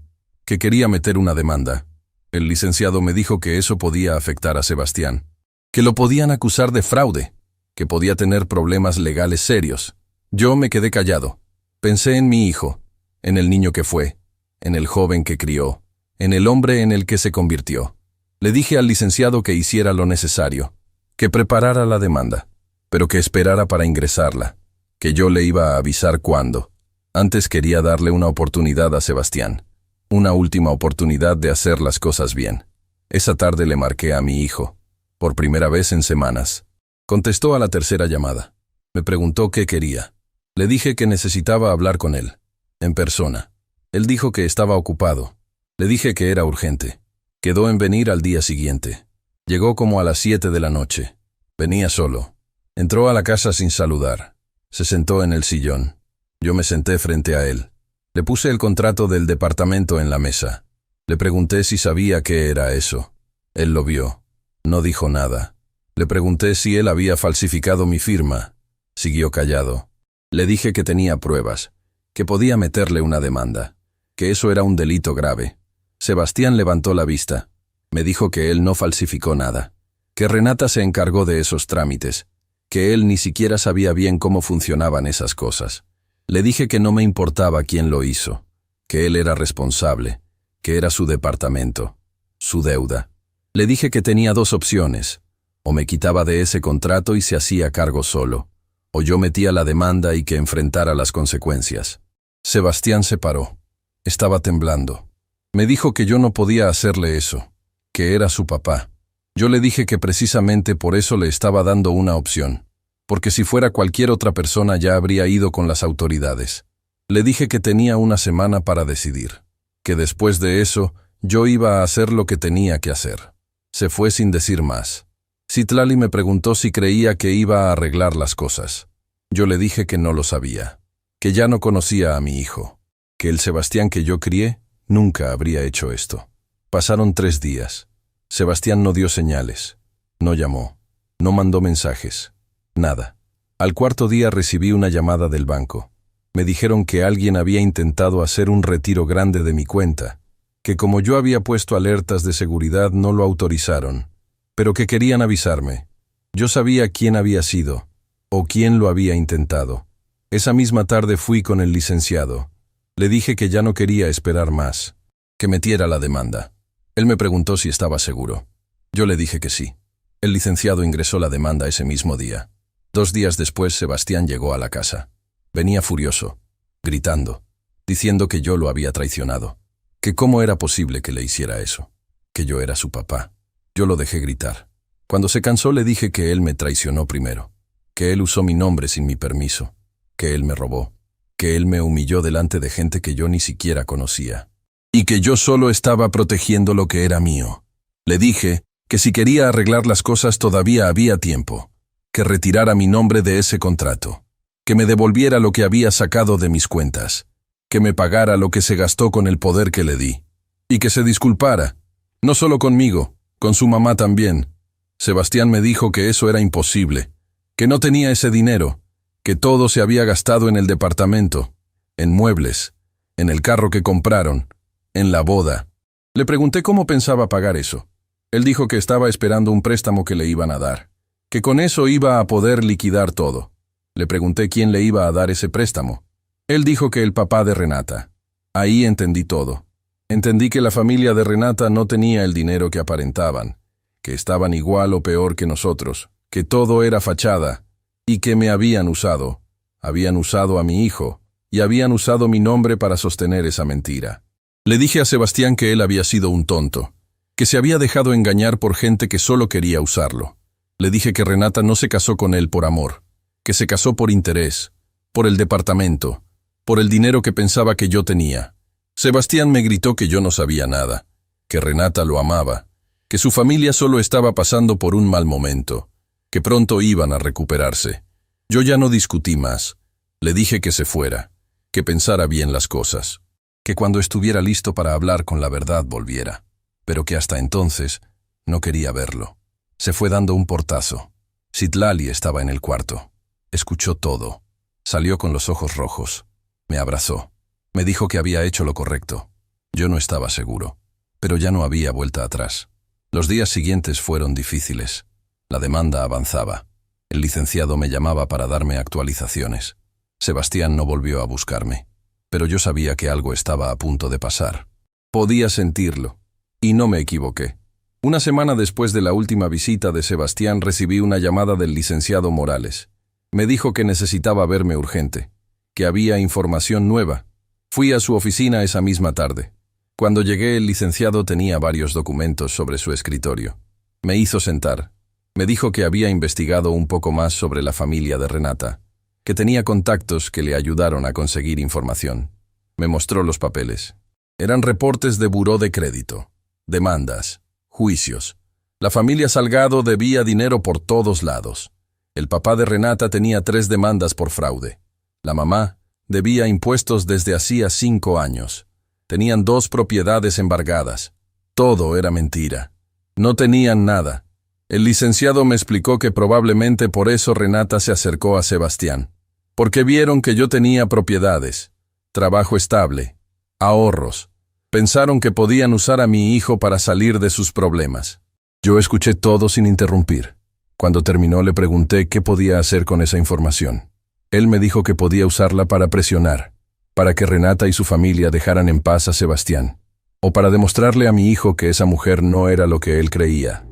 que quería meter una demanda. El licenciado me dijo que eso podía afectar a Sebastián, que lo podían acusar de fraude, que podía tener problemas legales serios. Yo me quedé callado. Pensé en mi hijo, en el niño que fue, en el joven que crió, en el hombre en el que se convirtió. Le dije al licenciado que hiciera lo necesario, que preparara la demanda, pero que esperara para ingresarla, que yo le iba a avisar cuándo. Antes quería darle una oportunidad a Sebastián, una última oportunidad de hacer las cosas bien. Esa tarde le marqué a mi hijo, por primera vez en semanas. Contestó a la tercera llamada. Me preguntó qué quería. Le dije que necesitaba hablar con él, en persona. Él dijo que estaba ocupado. Le dije que era urgente. Quedó en venir al día siguiente. Llegó como a las 7 de la noche. Venía solo. Entró a la casa sin saludar. Se sentó en el sillón. Yo me senté frente a él. Le puse el contrato del departamento en la mesa. Le pregunté si sabía qué era eso. Él lo vio. No dijo nada. Le pregunté si él había falsificado mi firma. Siguió callado. Le dije que tenía pruebas, que podía meterle una demanda, que eso era un delito grave. Sebastián levantó la vista. Me dijo que él no falsificó nada, que Renata se encargó de esos trámites, que él ni siquiera sabía bien cómo funcionaban esas cosas. Le dije que no me importaba quién lo hizo, que él era responsable, que era su departamento, su deuda. Le dije que tenía dos opciones: o me quitaba de ese contrato y se hacía cargo solo, o yo metía la demanda y que enfrentara las consecuencias. Sebastián se paró. Estaba temblando. Me dijo que yo no podía hacerle eso, que era su papá. Yo le dije que precisamente por eso le estaba dando una opción, porque si fuera cualquier otra persona ya habría ido con las autoridades. Le dije que tenía una semana para decidir, que después de eso yo iba a hacer lo que tenía que hacer. Se fue sin decir más. Citlali me preguntó si creía que iba a arreglar las cosas. Yo le dije que no lo sabía, que ya no conocía a mi hijo, que el Sebastián que yo crié nunca habría hecho esto. Pasaron 3 días. Sebastián no dio señales, no llamó, no mandó mensajes, nada. Al 4.º día recibí una llamada del banco. Me dijeron que alguien había intentado hacer un retiro grande de mi cuenta, que como yo había puesto alertas de seguridad no lo autorizaron, pero que querían avisarme. Yo sabía quién había sido, o quién lo había intentado. Esa misma tarde fui con el licenciado. Le dije que ya no quería esperar más, que metiera la demanda. Él me preguntó si estaba seguro. Yo le dije que sí. El licenciado ingresó la demanda ese mismo día. 2 días después, Sebastián llegó a la casa. Venía furioso, gritando, diciendo que yo lo había traicionado, que cómo era posible que le hiciera eso, que yo era su papá. Yo lo dejé gritar. Cuando se cansó le dije que él me traicionó primero, que él usó mi nombre sin mi permiso, que él me robó, que él me humilló delante de gente que yo ni siquiera conocía, y que yo solo estaba protegiendo lo que era mío. Le dije que si quería arreglar las cosas todavía había tiempo, que retirara mi nombre de ese contrato, que me devolviera lo que había sacado de mis cuentas, que me pagara lo que se gastó con el poder que le di, y que se disculpara, no solo conmigo, con su mamá también. Sebastián me dijo que eso era imposible, que no tenía ese dinero, que todo se había gastado en el departamento, en muebles, en el carro que compraron, en la boda. Le pregunté cómo pensaba pagar eso. Él dijo que estaba esperando un préstamo que le iban a dar, que con eso iba a poder liquidar todo. Le pregunté quién le iba a dar ese préstamo. Él dijo que el papá de Renata. Ahí entendí todo. Entendí que la familia de Renata no tenía el dinero que aparentaban, que estaban igual o peor que nosotros, que todo era fachada, y que me habían usado a mi hijo, y habían usado mi nombre para sostener esa mentira. Le dije a Sebastián que él había sido un tonto, que se había dejado engañar por gente que solo quería usarlo. Le dije que Renata no se casó con él por amor, que se casó por interés, por el departamento, por el dinero que pensaba que yo tenía. Sebastián me gritó que yo no sabía nada, que Renata lo amaba, que su familia solo estaba pasando por un mal momento, que pronto iban a recuperarse. Yo ya no discutí más. Le dije que se fuera, que pensara bien las cosas, que cuando estuviera listo para hablar con la verdad volviera, pero que hasta entonces no quería verlo. Se fue dando un portazo. Citlali estaba en el cuarto. Escuchó todo. Salió con los ojos rojos. Me abrazó. Me dijo que había hecho lo correcto. Yo no estaba seguro, pero ya no había vuelta atrás. Los días siguientes fueron difíciles. La demanda avanzaba. El licenciado me llamaba para darme actualizaciones. Sebastián no volvió a buscarme, pero yo sabía que algo estaba a punto de pasar. Podía sentirlo, y no me equivoqué. Una semana después de la última visita de Sebastián recibí una llamada del licenciado Morales. Me dijo que necesitaba verme urgente, que había información nueva. Fui a su oficina esa misma tarde. Cuando llegué, el licenciado tenía varios documentos sobre su escritorio. Me hizo sentar. Me dijo que había investigado un poco más sobre la familia de Renata, que tenía contactos que le ayudaron a conseguir información. Me mostró los papeles. Eran reportes de buró de crédito, demandas, juicios. La familia Salgado debía dinero por todos lados. El papá de Renata tenía 3 demandas por fraude. La mamá debía impuestos desde hacía 5 años. Tenían 2 propiedades embargadas. Todo era mentira. No tenían nada. El licenciado me explicó que probablemente por eso Renata se acercó a Sebastián. Porque vieron que yo tenía propiedades, trabajo estable, ahorros. Pensaron que podían usar a mi hijo para salir de sus problemas. Yo escuché todo sin interrumpir. Cuando terminó le pregunté qué podía hacer con esa información. Él me dijo que podía usarla para presionar, para que Renata y su familia dejaran en paz a Sebastián, o para demostrarle a mi hijo que esa mujer no era lo que él creía.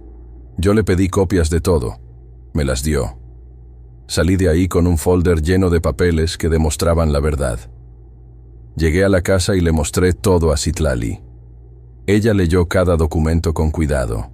Yo le pedí copias de todo. Me las dio. Salí de ahí con un folder lleno de papeles que demostraban la verdad. Llegué a la casa y le mostré todo a Citlali. Ella leyó cada documento con cuidado.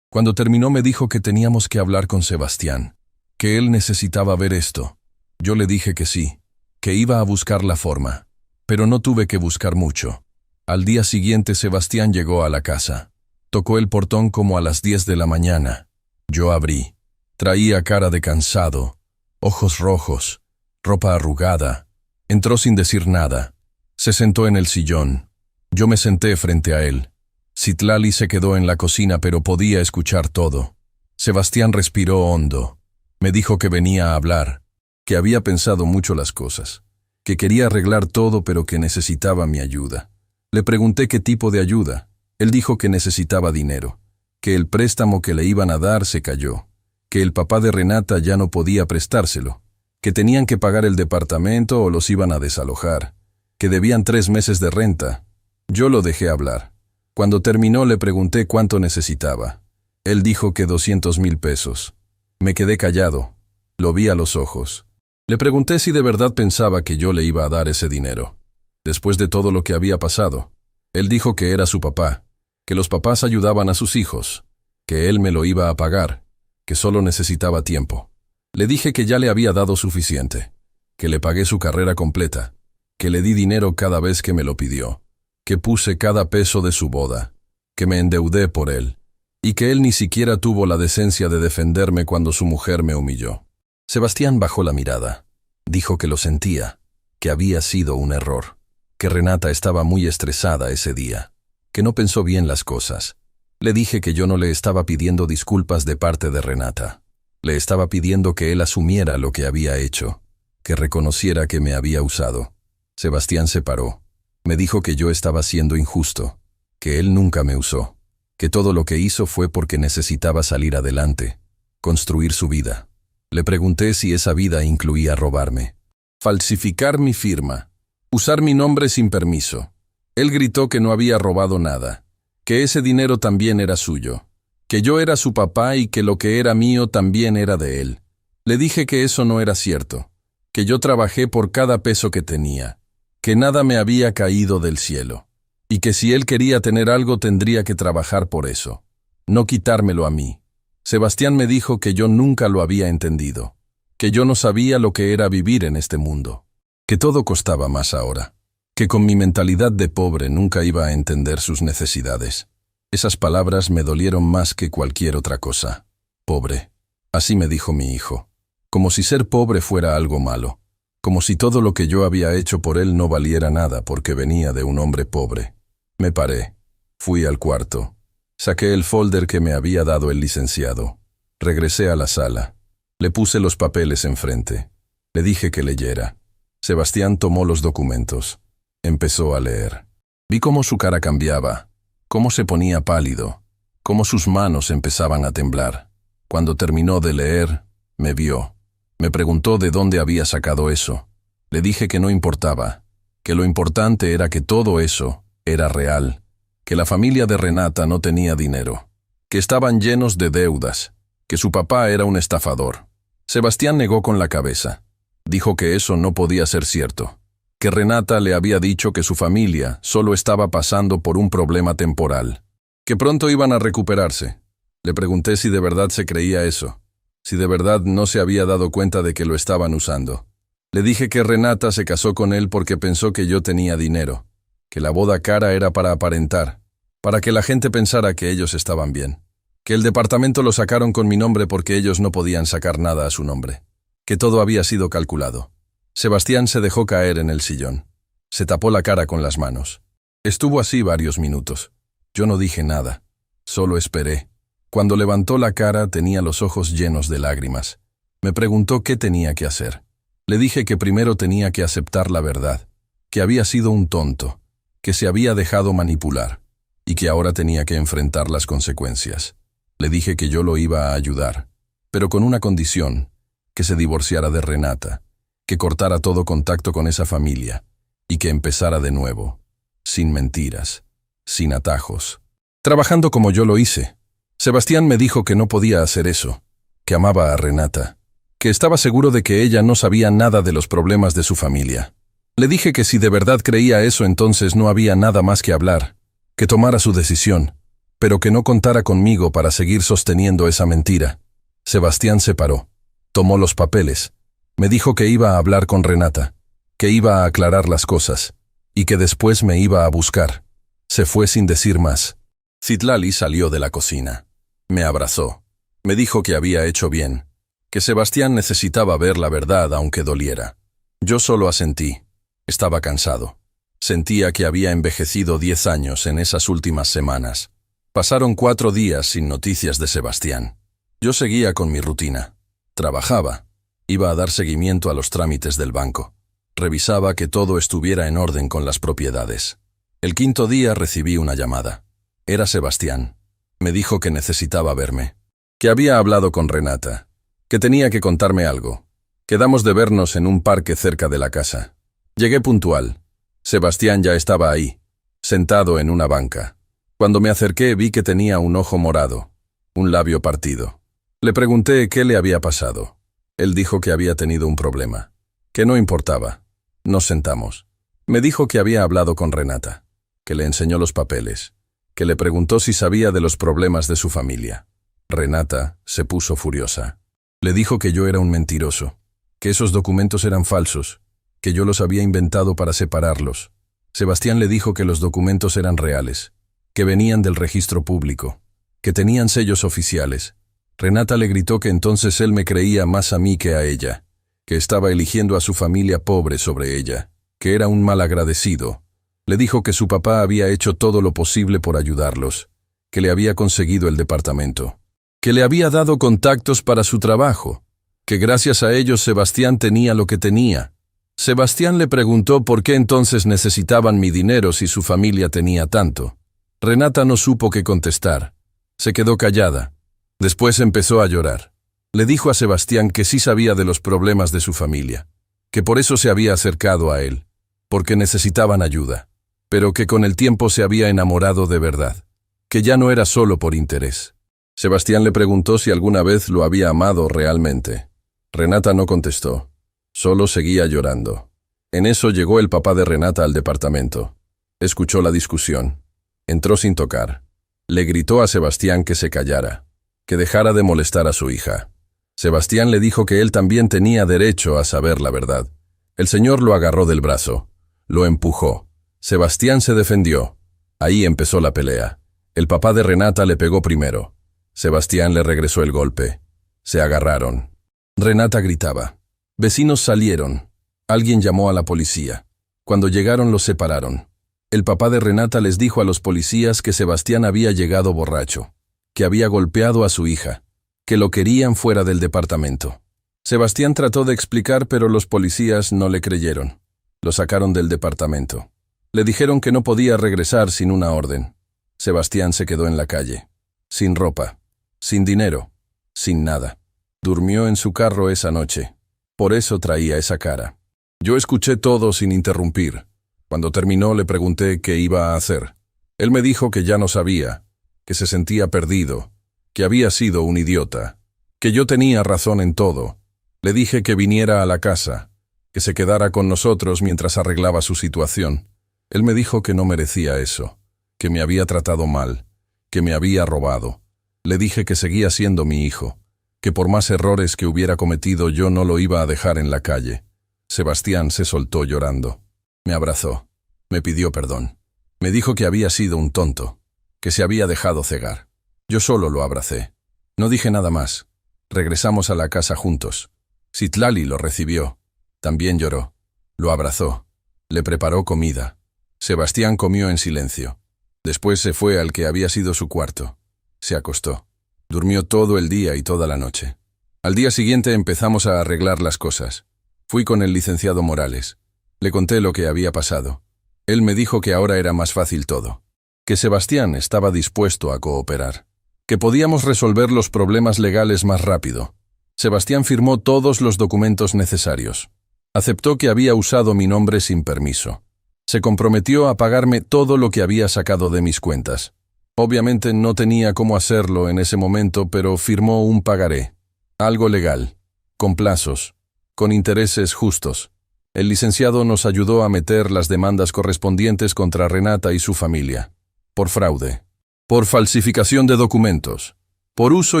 Cuando terminó me dijo que teníamos que hablar con Sebastián, que él necesitaba ver esto. Yo le dije que sí, que iba a buscar la forma, pero no tuve que buscar mucho. Al día siguiente Sebastián llegó a la casa. Tocó el portón como a las 10 de la mañana. Yo abrí. Traía cara de cansado, ojos rojos, ropa arrugada. Entró sin decir nada. Se sentó en el sillón. Yo me senté frente a él. Citlali se quedó en la cocina pero podía escuchar todo. Sebastián respiró hondo. Me dijo que venía a hablar, que había pensado mucho las cosas, que quería arreglar todo pero que necesitaba mi ayuda. Le pregunté qué tipo de ayuda. Él dijo que necesitaba dinero, que el préstamo que le iban a dar se cayó, que el papá de Renata ya no podía prestárselo, que tenían que pagar el departamento o los iban a desalojar, que debían 3 meses de renta. Yo lo dejé hablar. Cuando terminó le pregunté cuánto necesitaba. Él dijo que 200,000 pesos. Me quedé callado. Lo vi a los ojos. Le pregunté si de verdad pensaba que yo le iba a dar ese dinero. Después de todo lo que había pasado, él dijo que era su papá, que los papás ayudaban a sus hijos, que él me lo iba a pagar, que solo necesitaba tiempo. Le dije que ya le había dado suficiente, que le pagué su carrera completa, que le di dinero cada vez que me lo pidió, que puse cada peso de su boda, que me endeudé por él, y que él ni siquiera tuvo la decencia de defenderme cuando su mujer me humilló. Sebastián bajó la mirada. Dijo que lo sentía, que había sido un error, que Renata estaba muy estresada ese día, que no pensó bien las cosas. Le dije que yo no le estaba pidiendo disculpas de parte de Renata. Le estaba pidiendo que él asumiera lo que había hecho, que reconociera que me había usado. Sebastián se paró. Me dijo que yo estaba siendo injusto, que él nunca me usó, que todo lo que hizo fue porque necesitaba salir adelante, construir su vida. Le pregunté si esa vida incluía robarme, falsificar mi firma, usar mi nombre sin permiso. Él gritó que no había robado nada, que ese dinero también era suyo, que yo era su papá y que lo que era mío también era de él. Le dije que eso no era cierto, que yo trabajé por cada peso que tenía, que nada me había caído del cielo, y que si él quería tener algo tendría que trabajar por eso, no quitármelo a mí. Sebastián me dijo que yo nunca lo había entendido, que yo no sabía lo que era vivir en este mundo, que todo costaba más ahora, que con mi mentalidad de pobre nunca iba a entender sus necesidades. Esas palabras me dolieron más que cualquier otra cosa. Pobre. Así me dijo mi hijo. Como si ser pobre fuera algo malo. Como si todo lo que yo había hecho por él no valiera nada porque venía de un hombre pobre. Me paré. Fui al cuarto. Saqué el folder que me había dado el licenciado. Regresé a la sala. Le puse los papeles enfrente. Le dije que leyera. Sebastián tomó los documentos. Empezó a leer. Vi cómo su cara cambiaba, cómo se ponía pálido, cómo sus manos empezaban a temblar. Cuando terminó de leer, me vio. Me preguntó de dónde había sacado eso. Le dije que no importaba, que lo importante era que todo eso era real, que la familia de Renata no tenía dinero, que estaban llenos de deudas, que su papá era un estafador. Sebastián negó con la cabeza. Dijo que eso no podía ser cierto, que Renata le había dicho que su familia solo estaba pasando por un problema temporal, que pronto iban a recuperarse. Le pregunté si de verdad se creía eso, si de verdad no se había dado cuenta de que lo estaban usando. Le dije que Renata se casó con él porque pensó que yo tenía dinero, que la boda cara era para aparentar, para que la gente pensara que ellos estaban bien. que el departamento lo sacaron con mi nombre porque ellos no podían sacar nada a su nombre, que todo había sido calculado. Sebastián se dejó caer en el sillón. Se tapó la cara con las manos. Estuvo así varios minutos. Yo no dije nada, solo esperé. Cuando levantó la cara tenía los ojos llenos de lágrimas. Me preguntó qué tenía que hacer. Le dije que primero tenía que aceptar la verdad, que había sido un tonto, que se había dejado manipular, y que ahora tenía que enfrentar las consecuencias. Le dije que yo lo iba a ayudar, pero con una condición, que se divorciara de Renata, que cortara todo contacto con esa familia, y que empezara de nuevo, sin mentiras, sin atajos, trabajando como yo lo hice. Sebastián me dijo que no podía hacer eso, que amaba a Renata, que estaba seguro de que ella no sabía nada de los problemas de su familia. Le dije que si de verdad creía eso entonces no había nada más que hablar, que tomara su decisión, pero que no contara conmigo para seguir sosteniendo esa mentira. Sebastián se paró, tomó los papeles, me dijo que iba a hablar con Renata, que iba a aclarar las cosas, y que después me iba a buscar. Se fue sin decir más. Citlali salió de la cocina. Me abrazó. Me dijo que había hecho bien, que Sebastián necesitaba ver la verdad aunque doliera. Yo solo asentí. Estaba cansado. Sentía que había envejecido 10 años en esas últimas semanas. Pasaron 4 días sin noticias de Sebastián. Yo seguía con mi rutina. Trabajaba. Iba a dar seguimiento a los trámites del banco. Revisaba que todo estuviera en orden con las propiedades. El 5.º día recibí una llamada. Era Sebastián. Me dijo que necesitaba verme, que había hablado con Renata, que tenía que contarme algo. Quedamos de vernos en un parque cerca de la casa. Llegué puntual. Sebastián ya estaba ahí, sentado en una banca. Cuando me acerqué vi que tenía un ojo morado, un labio partido. Le pregunté qué le había pasado. Él dijo que había tenido un problema, que no importaba. Nos sentamos. Me dijo que había hablado con Renata, que le enseñó los papeles, que le preguntó si sabía de los problemas de su familia. Renata se puso furiosa. Le dijo que yo era un mentiroso, que esos documentos eran falsos, que yo los había inventado para separarlos. Sebastián le dijo que los documentos eran reales, que venían del registro público, que tenían sellos oficiales. Renata le gritó que entonces él me creía más a mí que a ella, que estaba eligiendo a su familia pobre sobre ella, que era un malagradecido. Le dijo que su papá había hecho todo lo posible por ayudarlos, que le había conseguido el departamento, que le había dado contactos para su trabajo, que gracias a ellos Sebastián tenía lo que tenía. Sebastián le preguntó por qué entonces necesitaban mi dinero si su familia tenía tanto. Renata no supo qué contestar. Se quedó callada. Después empezó a llorar. Le dijo a Sebastián que sí sabía de los problemas de su familia, que por eso se había acercado a él, porque necesitaban ayuda, pero que con el tiempo se había enamorado de verdad, que ya no era solo por interés. Sebastián le preguntó si alguna vez lo había amado realmente. Renata no contestó. Solo seguía llorando. En eso llegó el papá de Renata al departamento. Escuchó la discusión. Entró sin tocar. Le gritó a Sebastián que se callara, que dejara de molestar a su hija. Sebastián le dijo que él también tenía derecho a saber la verdad. El señor lo agarró del brazo. Lo empujó. Sebastián se defendió. Ahí empezó la pelea. El papá de Renata le pegó primero. Sebastián le regresó el golpe. Se agarraron. Renata gritaba. Vecinos salieron. Alguien llamó a la policía. Cuando llegaron los separaron. El papá de Renata les dijo a los policías que Sebastián había llegado borracho, que había golpeado a su hija, que lo querían fuera del departamento. Sebastián trató de explicar, pero los policías no le creyeron. Lo sacaron del departamento. Le dijeron que no podía regresar sin una orden. Sebastián se quedó en la calle, sin ropa, sin dinero, sin nada. Durmió en su carro esa noche. Por eso traía esa cara. Yo escuché todo sin interrumpir. Cuando terminó le pregunté qué iba a hacer. Él me dijo que ya no sabía, que se sentía perdido, que había sido un idiota, que yo tenía razón en todo. Le dije que viniera a la casa, que se quedara con nosotros mientras arreglaba su situación. Él me dijo que no merecía eso, que me había tratado mal, que me había robado. Le dije que seguía siendo mi hijo, que por más errores que hubiera cometido yo no lo iba a dejar en la calle. Sebastián se soltó llorando. Me abrazó. Me pidió perdón. Me dijo que había sido un tonto, que se había dejado cegar. Yo solo lo abracé. No dije nada más. Regresamos a la casa juntos. Citlali lo recibió. También lloró. Lo abrazó. Le preparó comida. Sebastián comió en silencio. Después se fue al que había sido su cuarto. Se acostó. Durmió todo el día y toda la noche. Al día siguiente empezamos a arreglar las cosas. Fui con el licenciado Morales. Le conté lo que había pasado. Él me dijo que ahora era más fácil todo. Que Sebastián estaba dispuesto a cooperar. Que podíamos resolver los problemas legales más rápido. Sebastián firmó todos los documentos necesarios. Aceptó que había usado mi nombre sin permiso. Se comprometió a pagarme todo lo que había sacado de mis cuentas. Obviamente no tenía cómo hacerlo en ese momento, pero firmó un pagaré. Algo legal, con plazos, con intereses justos. El licenciado nos ayudó a meter las demandas correspondientes contra Renata y su familia. Por fraude, por falsificación de documentos, por uso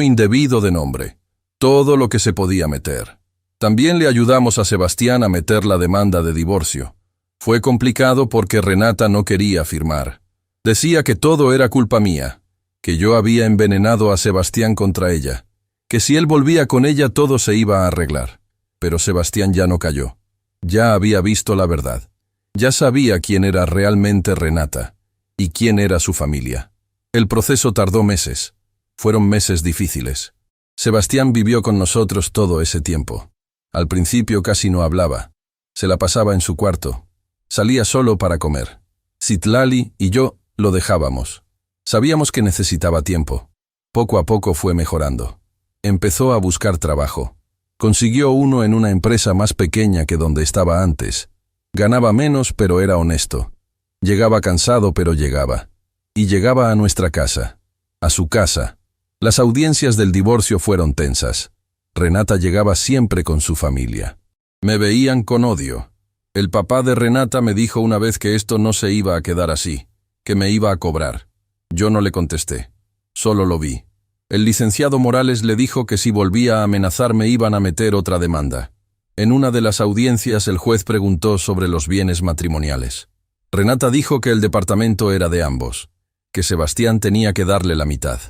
indebido de nombre. Todo lo que se podía meter. También le ayudamos a Sebastián a meter la demanda de divorcio. Fue complicado porque Renata no quería firmar. Decía que todo era culpa mía, que yo había envenenado a Sebastián contra ella, que si él volvía con ella todo se iba a arreglar. Pero Sebastián ya no cayó. Ya había visto la verdad. Ya sabía quién era realmente Renata y quién era su familia. El proceso tardó meses. Fueron meses difíciles. Sebastián vivió con nosotros todo ese tiempo. Al principio casi no hablaba. Se la pasaba en su cuarto. Salía solo para comer. Citlali y yo lo dejábamos. Sabíamos que necesitaba tiempo. Poco a poco fue mejorando. Empezó a buscar trabajo. Consiguió uno en una empresa más pequeña que donde estaba antes. Ganaba menos, pero era honesto. Llegaba cansado, pero llegaba. Y llegaba a nuestra casa. A su casa. Las audiencias del divorcio fueron tensas. Renata llegaba siempre con su familia. Me veían con odio. El papá de Renata me dijo una vez que esto no se iba a quedar así, que me iba a cobrar. Yo no le contesté. Solo lo vi. El licenciado Morales le dijo que si volvía a amenazarme iban a meter otra demanda. En una de las audiencias el juez preguntó sobre los bienes matrimoniales. Renata dijo que el departamento era de ambos, que Sebastián tenía que darle la mitad.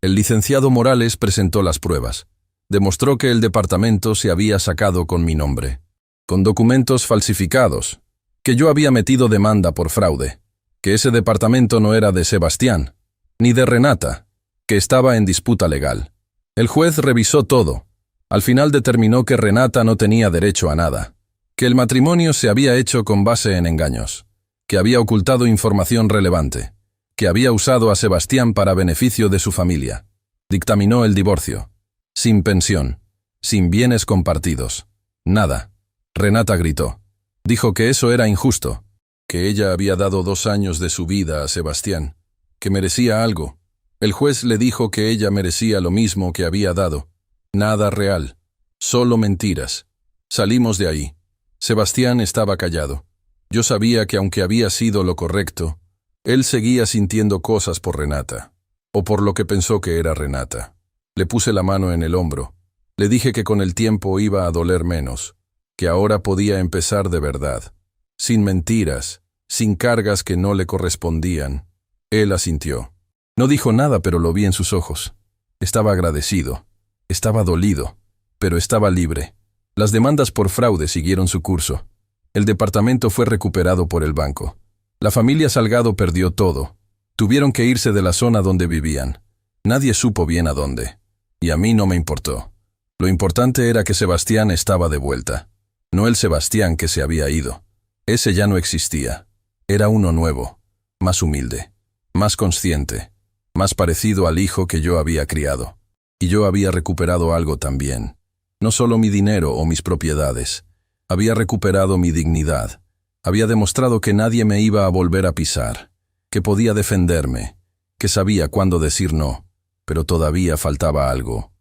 El licenciado Morales presentó las pruebas. Demostró que el departamento se había sacado con mi nombre, con documentos falsificados, que yo había metido demanda por fraude, que ese departamento no era de Sebastián, ni de Renata, que estaba en disputa legal. El juez revisó todo. Al final determinó que Renata no tenía derecho a nada, que el matrimonio se había hecho con base en engaños, que había ocultado información relevante, que había usado a Sebastián para beneficio de su familia. Dictaminó el divorcio. Sin pensión, sin bienes compartidos. Nada. Renata gritó. Dijo que eso era injusto, que ella había dado 2 años de su vida a Sebastián, que merecía algo. El juez le dijo que ella merecía lo mismo que había dado. Nada real. Solo mentiras. Salimos de ahí. Sebastián estaba callado. Yo sabía que aunque había sido lo correcto, él seguía sintiendo cosas por Renata, o por lo que pensó que era Renata. Le puse la mano en el hombro. Le dije que con el tiempo iba a doler menos, que ahora podía empezar de verdad, sin mentiras, sin cargas que no le correspondían. Él asintió. No dijo nada, pero lo vi en sus ojos. Estaba agradecido, estaba dolido, pero estaba libre. Las demandas por fraude siguieron su curso. El departamento fue recuperado por el banco. La familia Salgado perdió todo. Tuvieron que irse de la zona donde vivían. Nadie supo bien a dónde. Y a mí no me importó. Lo importante era que Sebastián estaba de vuelta. No el Sebastián que se había ido. Ese ya no existía. Era uno nuevo, más humilde, más consciente, más parecido al hijo que yo había criado. Y yo había recuperado algo también. No solo mi dinero o mis propiedades. Había recuperado mi dignidad. Había demostrado que nadie me iba a volver a pisar, que podía defenderme, que sabía cuándo decir no. Pero todavía faltaba algo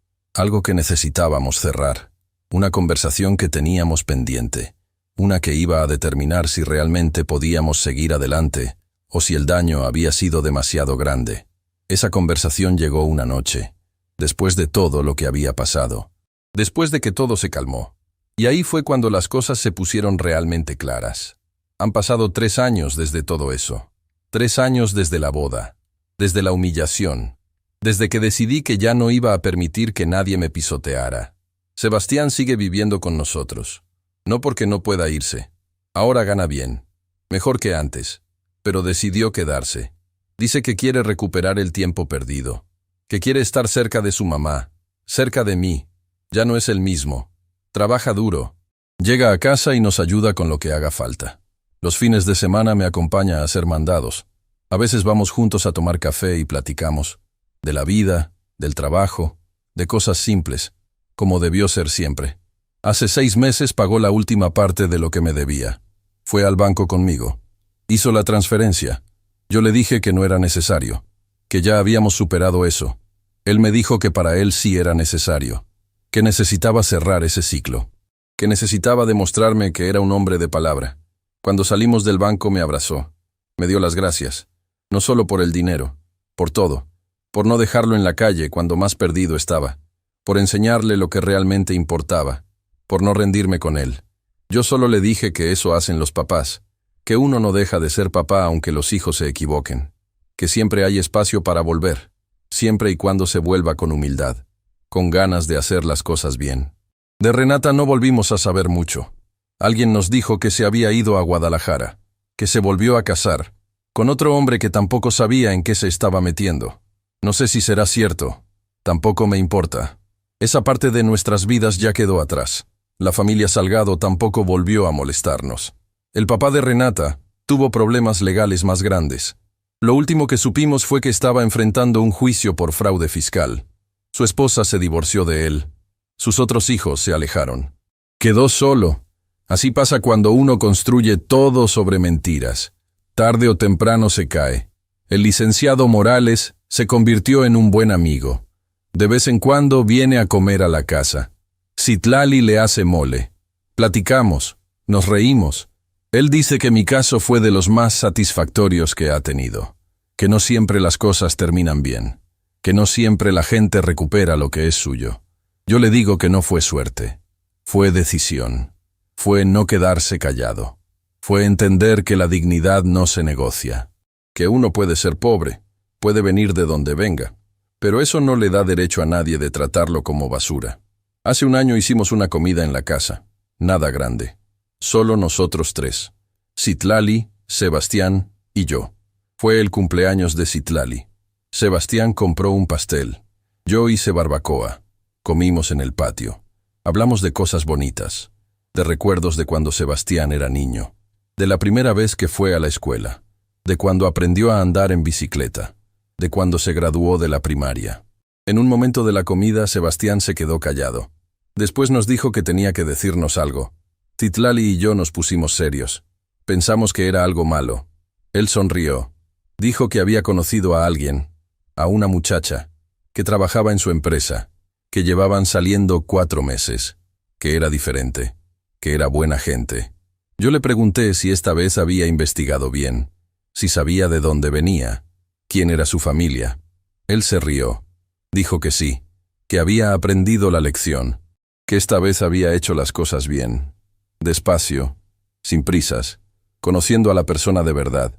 que necesitábamos cerrar, una conversación que teníamos pendiente, una que iba a determinar si realmente podíamos seguir adelante o si el daño había sido demasiado grande. Esa conversación llegó una noche, después de todo lo que había pasado, después de que todo se calmó. Y ahí fue cuando las cosas se pusieron realmente claras. Han pasado 3 años desde todo eso, 3 años desde la boda, desde la humillación, Desde que decidí que ya no iba a permitir que nadie me pisoteara. Sebastián sigue viviendo con nosotros. No porque no pueda irse. Ahora gana bien. Mejor que antes. Pero decidió quedarse. Dice que quiere recuperar el tiempo perdido. Que quiere estar cerca de su mamá. Cerca de mí. Ya no es el mismo. Trabaja duro. Llega a casa y nos ayuda con lo que haga falta. Los fines de semana me acompaña a hacer mandados. A veces vamos juntos a tomar café y platicamos. De la vida, del trabajo, de cosas simples, como debió ser siempre. Hace 6 meses pagó la última parte de lo que me debía. Fue al banco conmigo. Hizo la transferencia. Yo le dije que no era necesario, que ya habíamos superado eso. Él me dijo que para él sí era necesario, que necesitaba cerrar ese ciclo, que necesitaba demostrarme que era un hombre de palabra. Cuando salimos del banco me abrazó. Me dio las gracias, no solo por el dinero, por todo. Por no dejarlo en la calle cuando más perdido estaba, por enseñarle lo que realmente importaba, por no rendirme con él. Yo solo le dije que eso hacen los papás, que uno no deja de ser papá aunque los hijos se equivoquen, que siempre hay espacio para volver, siempre y cuando se vuelva con humildad, con ganas de hacer las cosas bien. De Renata no volvimos a saber mucho. Alguien nos dijo que se había ido a Guadalajara, que se volvió a casar, con otro hombre que tampoco sabía en qué se estaba metiendo. No sé si será cierto. Tampoco me importa. Esa parte de nuestras vidas ya quedó atrás. La familia Salgado tampoco volvió a molestarnos. El papá de Renata tuvo problemas legales más grandes. Lo último que supimos fue que estaba enfrentando un juicio por fraude fiscal. Su esposa se divorció de él. Sus otros hijos se alejaron. Quedó solo. Así pasa cuando uno construye todo sobre mentiras. Tarde o temprano se cae. El licenciado Morales se convirtió en un buen amigo. De vez en cuando viene a comer a la casa. Citlali le hace mole. Platicamos, nos reímos. Él dice que mi caso fue de los más satisfactorios que ha tenido. Que no siempre las cosas terminan bien. Que no siempre la gente recupera lo que es suyo. Yo le digo que no fue suerte. Fue decisión. Fue no quedarse callado. Fue entender que la dignidad no se negocia. Que uno puede ser pobre. Puede venir de donde venga, pero eso no le da derecho a nadie de tratarlo como basura. Hace un año hicimos una comida en la casa, nada grande. Solo nosotros 3. Citlali, Sebastián y yo. Fue el cumpleaños de Citlali. Sebastián compró un pastel. Yo hice barbacoa. Comimos en el patio. Hablamos de cosas bonitas, de recuerdos de cuando Sebastián era niño, de la primera vez que fue a la escuela, de cuando aprendió a andar en bicicleta, de cuando se graduó de la primaria. En un momento de la comida, Sebastián se quedó callado. Después nos dijo que tenía que decirnos algo. Citlali y yo nos pusimos serios. Pensamos que era algo malo. Él sonrió. Dijo que había conocido a alguien, a una muchacha, que trabajaba en su empresa, que llevaban saliendo 4 meses, que era diferente, que era buena gente. Yo le pregunté si esta vez había investigado bien, si sabía de dónde venía, quién era su familia. Él se rió. Dijo que sí, que había aprendido la lección, que esta vez había hecho las cosas bien, despacio, sin prisas, conociendo a la persona de verdad.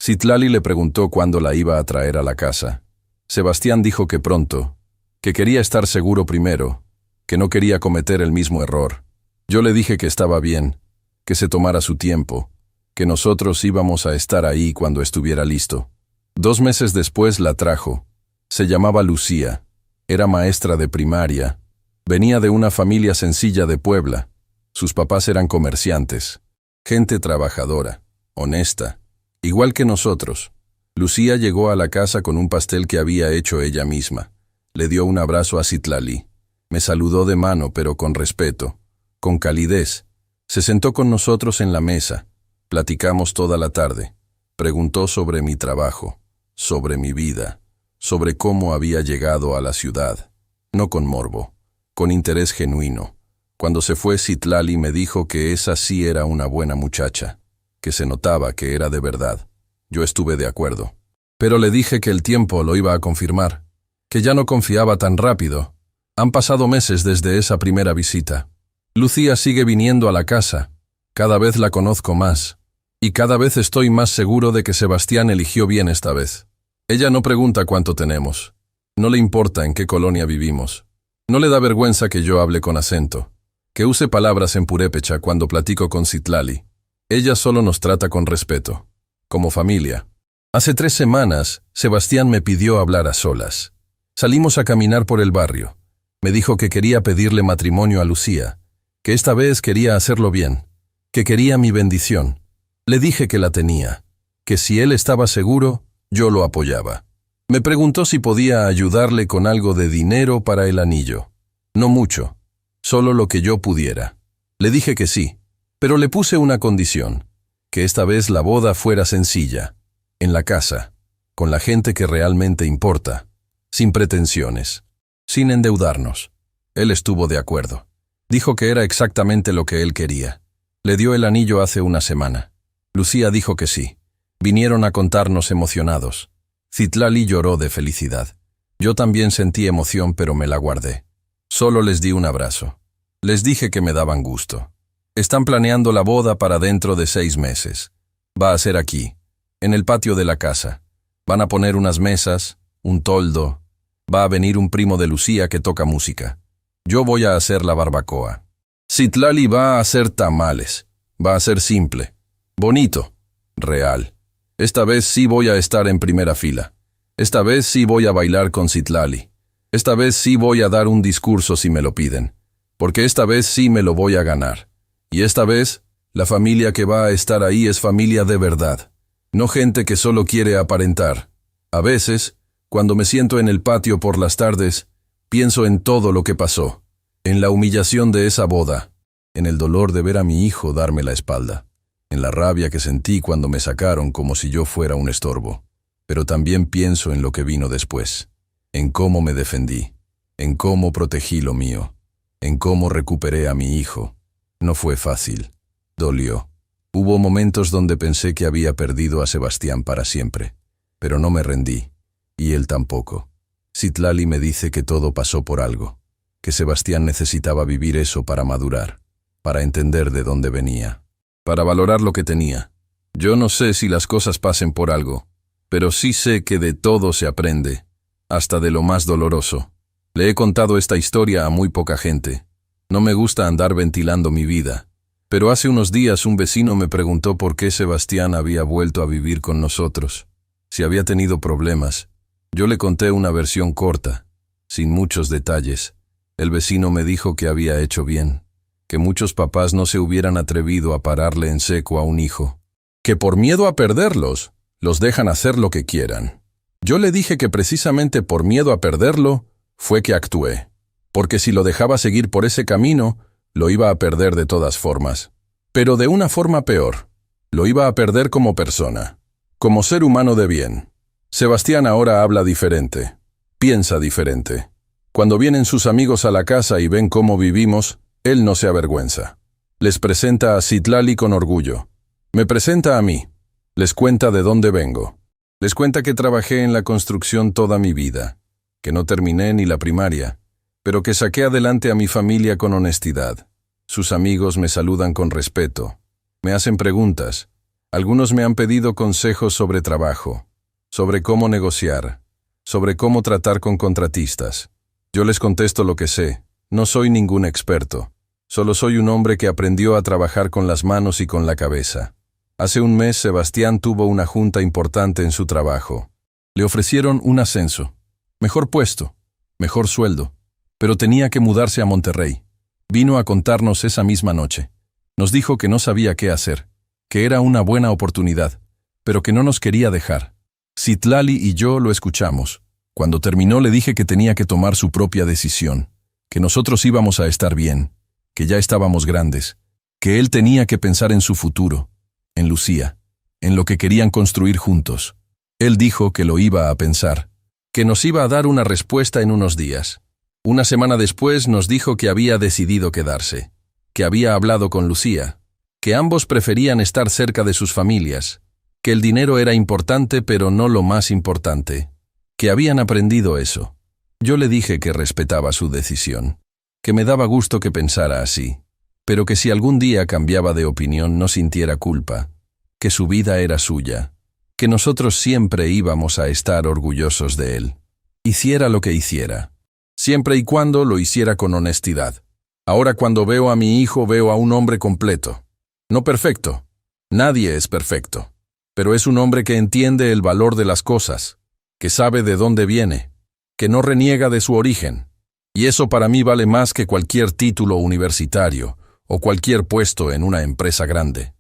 Citlali le preguntó cuándo la iba a traer a la casa. Sebastián dijo que pronto, que quería estar seguro primero, que no quería cometer el mismo error. Yo le dije que estaba bien, que se tomara su tiempo, que nosotros íbamos a estar ahí cuando estuviera listo. 2 meses después la trajo. Se llamaba Lucía. Era maestra de primaria. Venía de una familia sencilla de Puebla. Sus papás eran comerciantes. Gente trabajadora, honesta, igual que nosotros. Lucía llegó a la casa con un pastel que había hecho ella misma. Le dio un abrazo a Citlali. Me saludó de mano, pero con respeto, con calidez. Se sentó con nosotros en la mesa. Platicamos toda la tarde. Preguntó sobre mi trabajo, sobre mi vida, sobre cómo había llegado a la ciudad. No con morbo, con interés genuino. Cuando se fue, Citlali me dijo que esa sí era una buena muchacha, que se notaba que era de verdad. Yo estuve de acuerdo. Pero le dije que el tiempo lo iba a confirmar, que ya no confiaba tan rápido. Han pasado meses desde esa primera visita. Lucía sigue viniendo a la casa. Cada vez la conozco más. Y cada vez estoy más seguro de que Sebastián eligió bien esta vez. Ella no pregunta cuánto tenemos. No le importa en qué colonia vivimos. No le da vergüenza que yo hable con acento, que use palabras en purépecha cuando platico con Citlali. Ella solo nos trata con respeto, como familia. Hace 3 semanas, Sebastián me pidió hablar a solas. Salimos a caminar por el barrio. Me dijo que quería pedirle matrimonio a Lucía, que esta vez quería hacerlo bien, que quería mi bendición. Le dije que la tenía, que si él estaba seguro, yo lo apoyaba. Me preguntó si podía ayudarle con algo de dinero para el anillo. No mucho, solo lo que yo pudiera. Le dije que sí, pero le puse una condición, que esta vez la boda fuera sencilla, en la casa, con la gente que realmente importa, sin pretensiones, sin endeudarnos. Él estuvo de acuerdo. Dijo que era exactamente lo que él quería. Le dio el anillo hace una semana. Lucía dijo que sí. Vinieron a contarnos emocionados. Citlali lloró de felicidad. Yo también sentí emoción, pero me la guardé. Solo les di un abrazo. Les dije que me daban gusto. Están planeando la boda para dentro de 6 meses. Va a ser aquí, en el patio de la casa. Van a poner unas mesas, un toldo. Va a venir un primo de Lucía que toca música. Yo voy a hacer la barbacoa. Citlali va a hacer tamales. Va a ser simple, bonito, real. Esta vez sí voy a estar en primera fila. Esta vez sí voy a bailar con Citlali. Esta vez sí voy a dar un discurso si me lo piden. Porque esta vez sí me lo voy a ganar. Y esta vez, la familia que va a estar ahí es familia de verdad. No gente que solo quiere aparentar. A veces, cuando me siento en el patio por las tardes, pienso en todo lo que pasó, en la humillación de esa boda, en el dolor de ver a mi hijo darme la espalda, en la rabia que sentí cuando me sacaron como si yo fuera un estorbo. Pero también pienso en lo que vino después, en cómo me defendí, en cómo protegí lo mío, en cómo recuperé a mi hijo. No fue fácil, dolió. Hubo momentos donde pensé que había perdido a Sebastián para siempre, pero no me rendí, y él tampoco. Citlali me dice que todo pasó por algo, que Sebastián necesitaba vivir eso para madurar, para entender de dónde venía, para valorar lo que tenía. Yo no sé si las cosas pasen por algo, pero sí sé que de todo se aprende, hasta de lo más doloroso. Le he contado esta historia a muy poca gente. No me gusta andar ventilando mi vida, pero hace unos días un vecino me preguntó por qué Sebastián había vuelto a vivir con nosotros, si había tenido problemas. Yo le conté una versión corta, sin muchos detalles. El vecino me dijo que había hecho bien, que muchos papás no se hubieran atrevido a pararle en seco a un hijo, que por miedo a perderlos, los dejan hacer lo que quieran. Yo le dije que precisamente por miedo a perderlo, fue que actué, porque si lo dejaba seguir por ese camino, lo iba a perder de todas formas. Pero de una forma peor, lo iba a perder como persona, como ser humano de bien. Sebastián ahora habla diferente, piensa diferente. Cuando vienen sus amigos a la casa y ven cómo vivimos, él no se avergüenza. Les presenta a Citlali con orgullo. Me presenta a mí. Les cuenta de dónde vengo. Les cuenta que trabajé en la construcción toda mi vida, que no terminé ni la primaria, pero que saqué adelante a mi familia con honestidad. Sus amigos me saludan con respeto. Me hacen preguntas. Algunos me han pedido consejos sobre trabajo, sobre cómo negociar, sobre cómo tratar con contratistas. Yo les contesto lo que sé. No soy ningún experto. Solo soy un hombre que aprendió a trabajar con las manos y con la cabeza. Hace un mes Sebastián tuvo una junta importante en su trabajo. Le ofrecieron un ascenso, mejor puesto, mejor sueldo, pero tenía que mudarse a Monterrey. Vino a contarnos esa misma noche. Nos dijo que no sabía qué hacer, que era una buena oportunidad, pero que no nos quería dejar. Citlali y yo lo escuchamos. Cuando terminó le dije que tenía que tomar su propia decisión, que nosotros íbamos a estar bien, que ya estábamos grandes, que él tenía que pensar en su futuro, en Lucía, en lo que querían construir juntos. Él dijo que lo iba a pensar, que nos iba a dar una respuesta en unos días. Una semana después nos dijo que había decidido quedarse, que había hablado con Lucía, que ambos preferían estar cerca de sus familias, que el dinero era importante pero no lo más importante, que habían aprendido eso. Yo le dije que respetaba su decisión, que me daba gusto que pensara así, pero que si algún día cambiaba de opinión no sintiera culpa, que su vida era suya, que nosotros siempre íbamos a estar orgullosos de él. hiciera lo que hiciera, siempre y cuando lo hiciera con honestidad. Ahora cuando veo a mi hijo veo a un hombre completo. No perfecto. Nadie es perfecto. Pero es un hombre que entiende el valor de las cosas, que sabe de dónde viene, que no reniega de su origen. Y eso para mí vale más que cualquier título universitario o cualquier puesto en una empresa grande.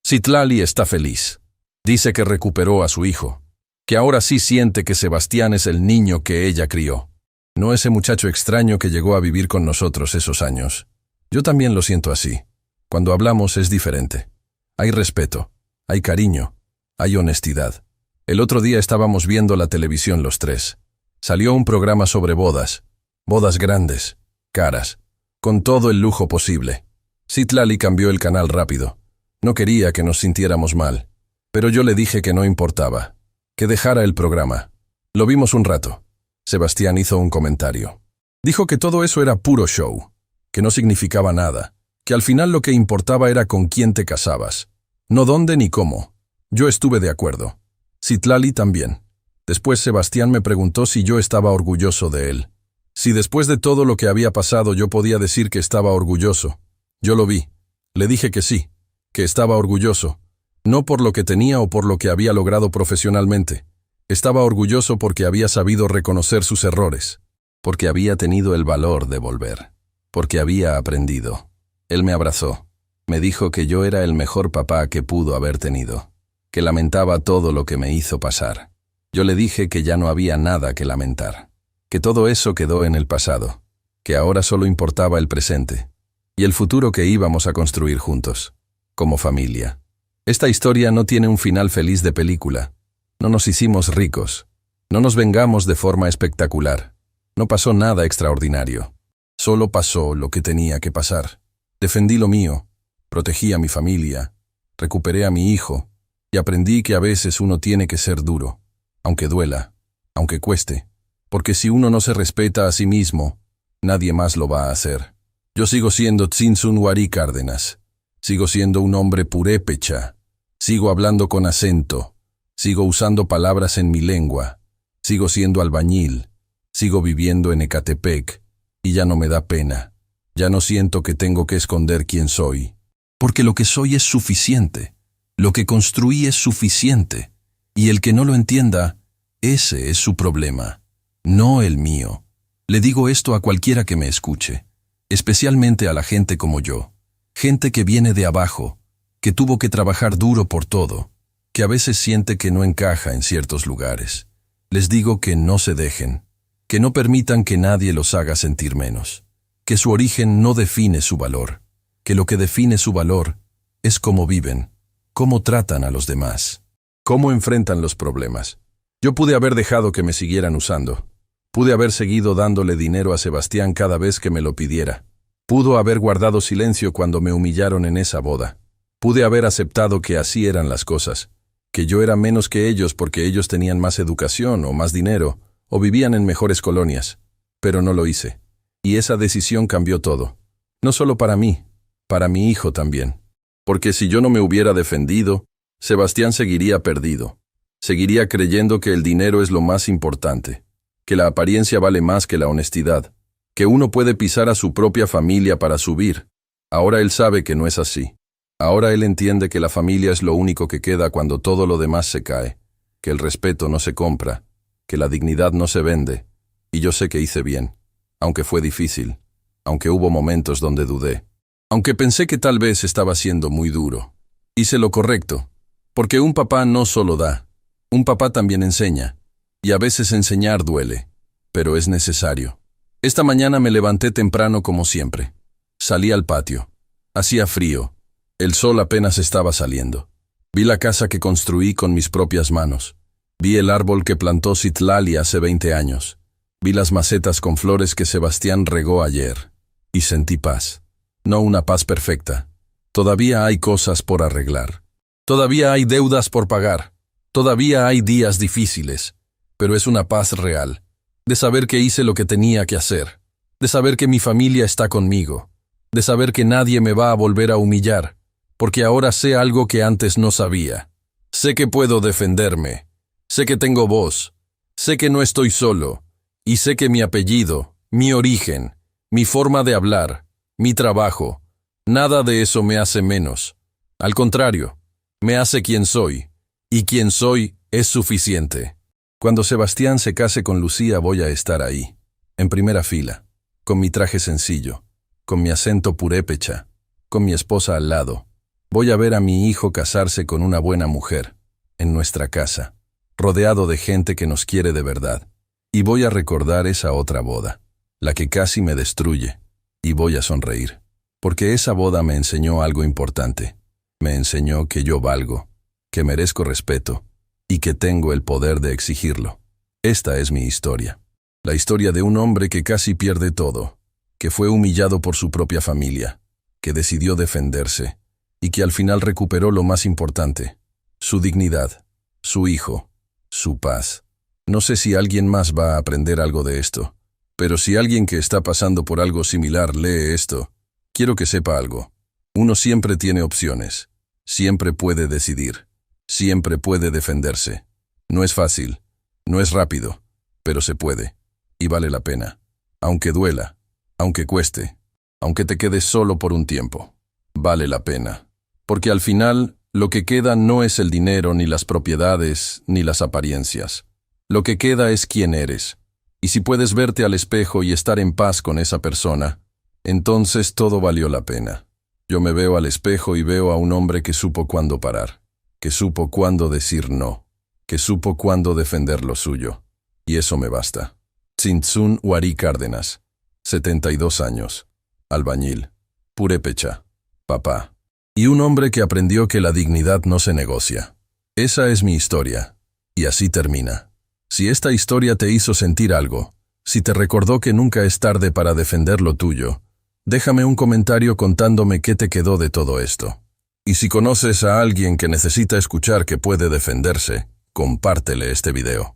Citlali está feliz. Dice que recuperó a su hijo, que ahora sí siente que Sebastián es el niño que ella crió. No ese muchacho extraño que llegó a vivir con nosotros esos años. Yo también lo siento así. Cuando hablamos es diferente. Hay respeto, hay cariño, hay honestidad. El otro día estábamos viendo la televisión los tres. Salió un programa sobre bodas. Bodas grandes, caras, con todo el lujo posible. Citlali cambió el canal rápido. No quería que nos sintiéramos mal. Pero yo le dije que no importaba, que dejara el programa. Lo vimos un rato. Sebastián hizo un comentario. Dijo que todo eso era puro show, que no significaba nada, que al final lo que importaba era con quién te casabas, no dónde ni cómo. Yo estuve de acuerdo. Citlali también. Después Sebastián me preguntó si yo estaba orgulloso de él. Si después de todo lo que había pasado yo podía decir que estaba orgulloso. Yo lo vi. Le dije que sí, que estaba orgulloso. No por lo que tenía o por lo que había logrado profesionalmente. Estaba orgulloso porque había sabido reconocer sus errores, porque había tenido el valor de volver, porque había aprendido. Él me abrazó. Me dijo que yo era el mejor papá que pudo haber tenido, que lamentaba todo lo que me hizo pasar. Yo le dije que ya no había nada que lamentar, que todo eso quedó en el pasado, que ahora solo importaba el presente y el futuro que íbamos a construir juntos, como familia. Esta historia no tiene un final feliz de película. No nos hicimos ricos. No nos vengamos de forma espectacular. No pasó nada extraordinario. Solo pasó lo que tenía que pasar. Defendí lo mío, protegí a mi familia, recuperé a mi hijo y aprendí que a veces uno tiene que ser duro, aunque duela, aunque cueste, porque si uno no se respeta a sí mismo, nadie más lo va a hacer. Yo sigo siendo Tzintzún Huarí Cárdenas. Sigo siendo un hombre purépecha. Sigo hablando con acento. Sigo usando palabras en mi lengua. Sigo siendo albañil. Sigo viviendo en Ecatepec. Y ya no me da pena. Ya no siento que tengo que esconder quién soy. Porque lo que soy es suficiente. Lo que construí es suficiente. Y el que no lo entienda, ese es su problema, no el mío. Le digo esto a cualquiera que me escuche, especialmente a la gente como yo. Gente que viene de abajo, que tuvo que trabajar duro por todo, que a veces siente que no encaja en ciertos lugares. Les digo que no se dejen, que no permitan que nadie los haga sentir menos, que su origen no define su valor, que lo que define su valor es cómo viven, cómo tratan a los demás, cómo enfrentan los problemas. Yo pude haber dejado que me siguieran usando, pude haber seguido dándole dinero a Sebastián cada vez que me lo pidiera, pudo haber guardado silencio cuando me humillaron en esa boda. Pude haber aceptado que así eran las cosas, que yo era menos que ellos porque ellos tenían más educación o más dinero, o vivían en mejores colonias, pero no lo hice. Y esa decisión cambió todo. No solo para mí, para mi hijo también. Porque si yo no me hubiera defendido, Sebastián seguiría perdido. Seguiría creyendo que el dinero es lo más importante, que la apariencia vale más que la honestidad, que uno puede pisar a su propia familia para subir. Ahora él sabe que no es así. Ahora él entiende que la familia es lo único que queda cuando todo lo demás se cae, que el respeto no se compra, que la dignidad no se vende, y yo sé que hice bien, aunque fue difícil, aunque hubo momentos donde dudé, aunque pensé que tal vez estaba siendo muy duro. Hice lo correcto, porque un papá no solo da, un papá también enseña, y a veces enseñar duele, pero es necesario. Esta mañana me levanté temprano como siempre. Salí al patio. Hacía frío. El sol apenas estaba saliendo. Vi la casa que construí con mis propias manos. Vi el árbol que plantó Citlali hace 20 años. Vi las macetas con flores que Sebastián regó ayer. Y sentí paz. No una paz perfecta. Todavía hay cosas por arreglar. Todavía hay deudas por pagar. Todavía hay días difíciles. Pero es una paz real. De saber que hice lo que tenía que hacer. De saber que mi familia está conmigo. De saber que nadie me va a volver a humillar. Porque ahora sé algo que antes no sabía. Sé que puedo defenderme. Sé que tengo voz. Sé que no estoy solo. Y sé que mi apellido, mi origen, mi forma de hablar, mi trabajo, nada de eso me hace menos. Al contrario, me hace quien soy, y quien soy es suficiente. Cuando Sebastián se case con Lucía voy a estar ahí, en primera fila, con mi traje sencillo, con mi acento purépecha, con mi esposa al lado. Voy a ver a mi hijo casarse con una buena mujer, en nuestra casa, rodeado de gente que nos quiere de verdad. Y voy a recordar esa otra boda, la que casi me destruye, y voy a sonreír. Porque esa boda me enseñó algo importante. Me enseñó que yo valgo, que merezco respeto, y que tengo el poder de exigirlo. Esta es mi historia. La historia de un hombre que casi pierde todo, que fue humillado por su propia familia, que decidió defenderse, y que al final recuperó lo más importante, su dignidad, su hijo, su paz. No sé si alguien más va a aprender algo de esto, pero si alguien que está pasando por algo similar lee esto, quiero que sepa algo. Uno siempre tiene opciones, siempre puede decidir, siempre puede defenderse. No es fácil, no es rápido, pero se puede, y vale la pena. Aunque duela, aunque cueste, aunque te quedes solo por un tiempo, vale la pena. Porque al final, lo que queda no es el dinero, ni las propiedades, ni las apariencias. Lo que queda es quién eres. Y si puedes verte al espejo y estar en paz con esa persona, entonces todo valió la pena. Yo me veo al espejo y veo a un hombre que supo cuándo parar, que supo cuándo decir no, que supo cuándo defender lo suyo. Y eso me basta. Tzintzún Huarí Cárdenas, 72 años, albañil, purépecha, papá. Y un hombre que aprendió que la dignidad no se negocia. Esa es mi historia, y así termina. Si esta historia te hizo sentir algo, si te recordó que nunca es tarde para defender lo tuyo, déjame un comentario contándome qué te quedó de todo esto. Y si conoces a alguien que necesita escuchar que puede defenderse, compártele este video.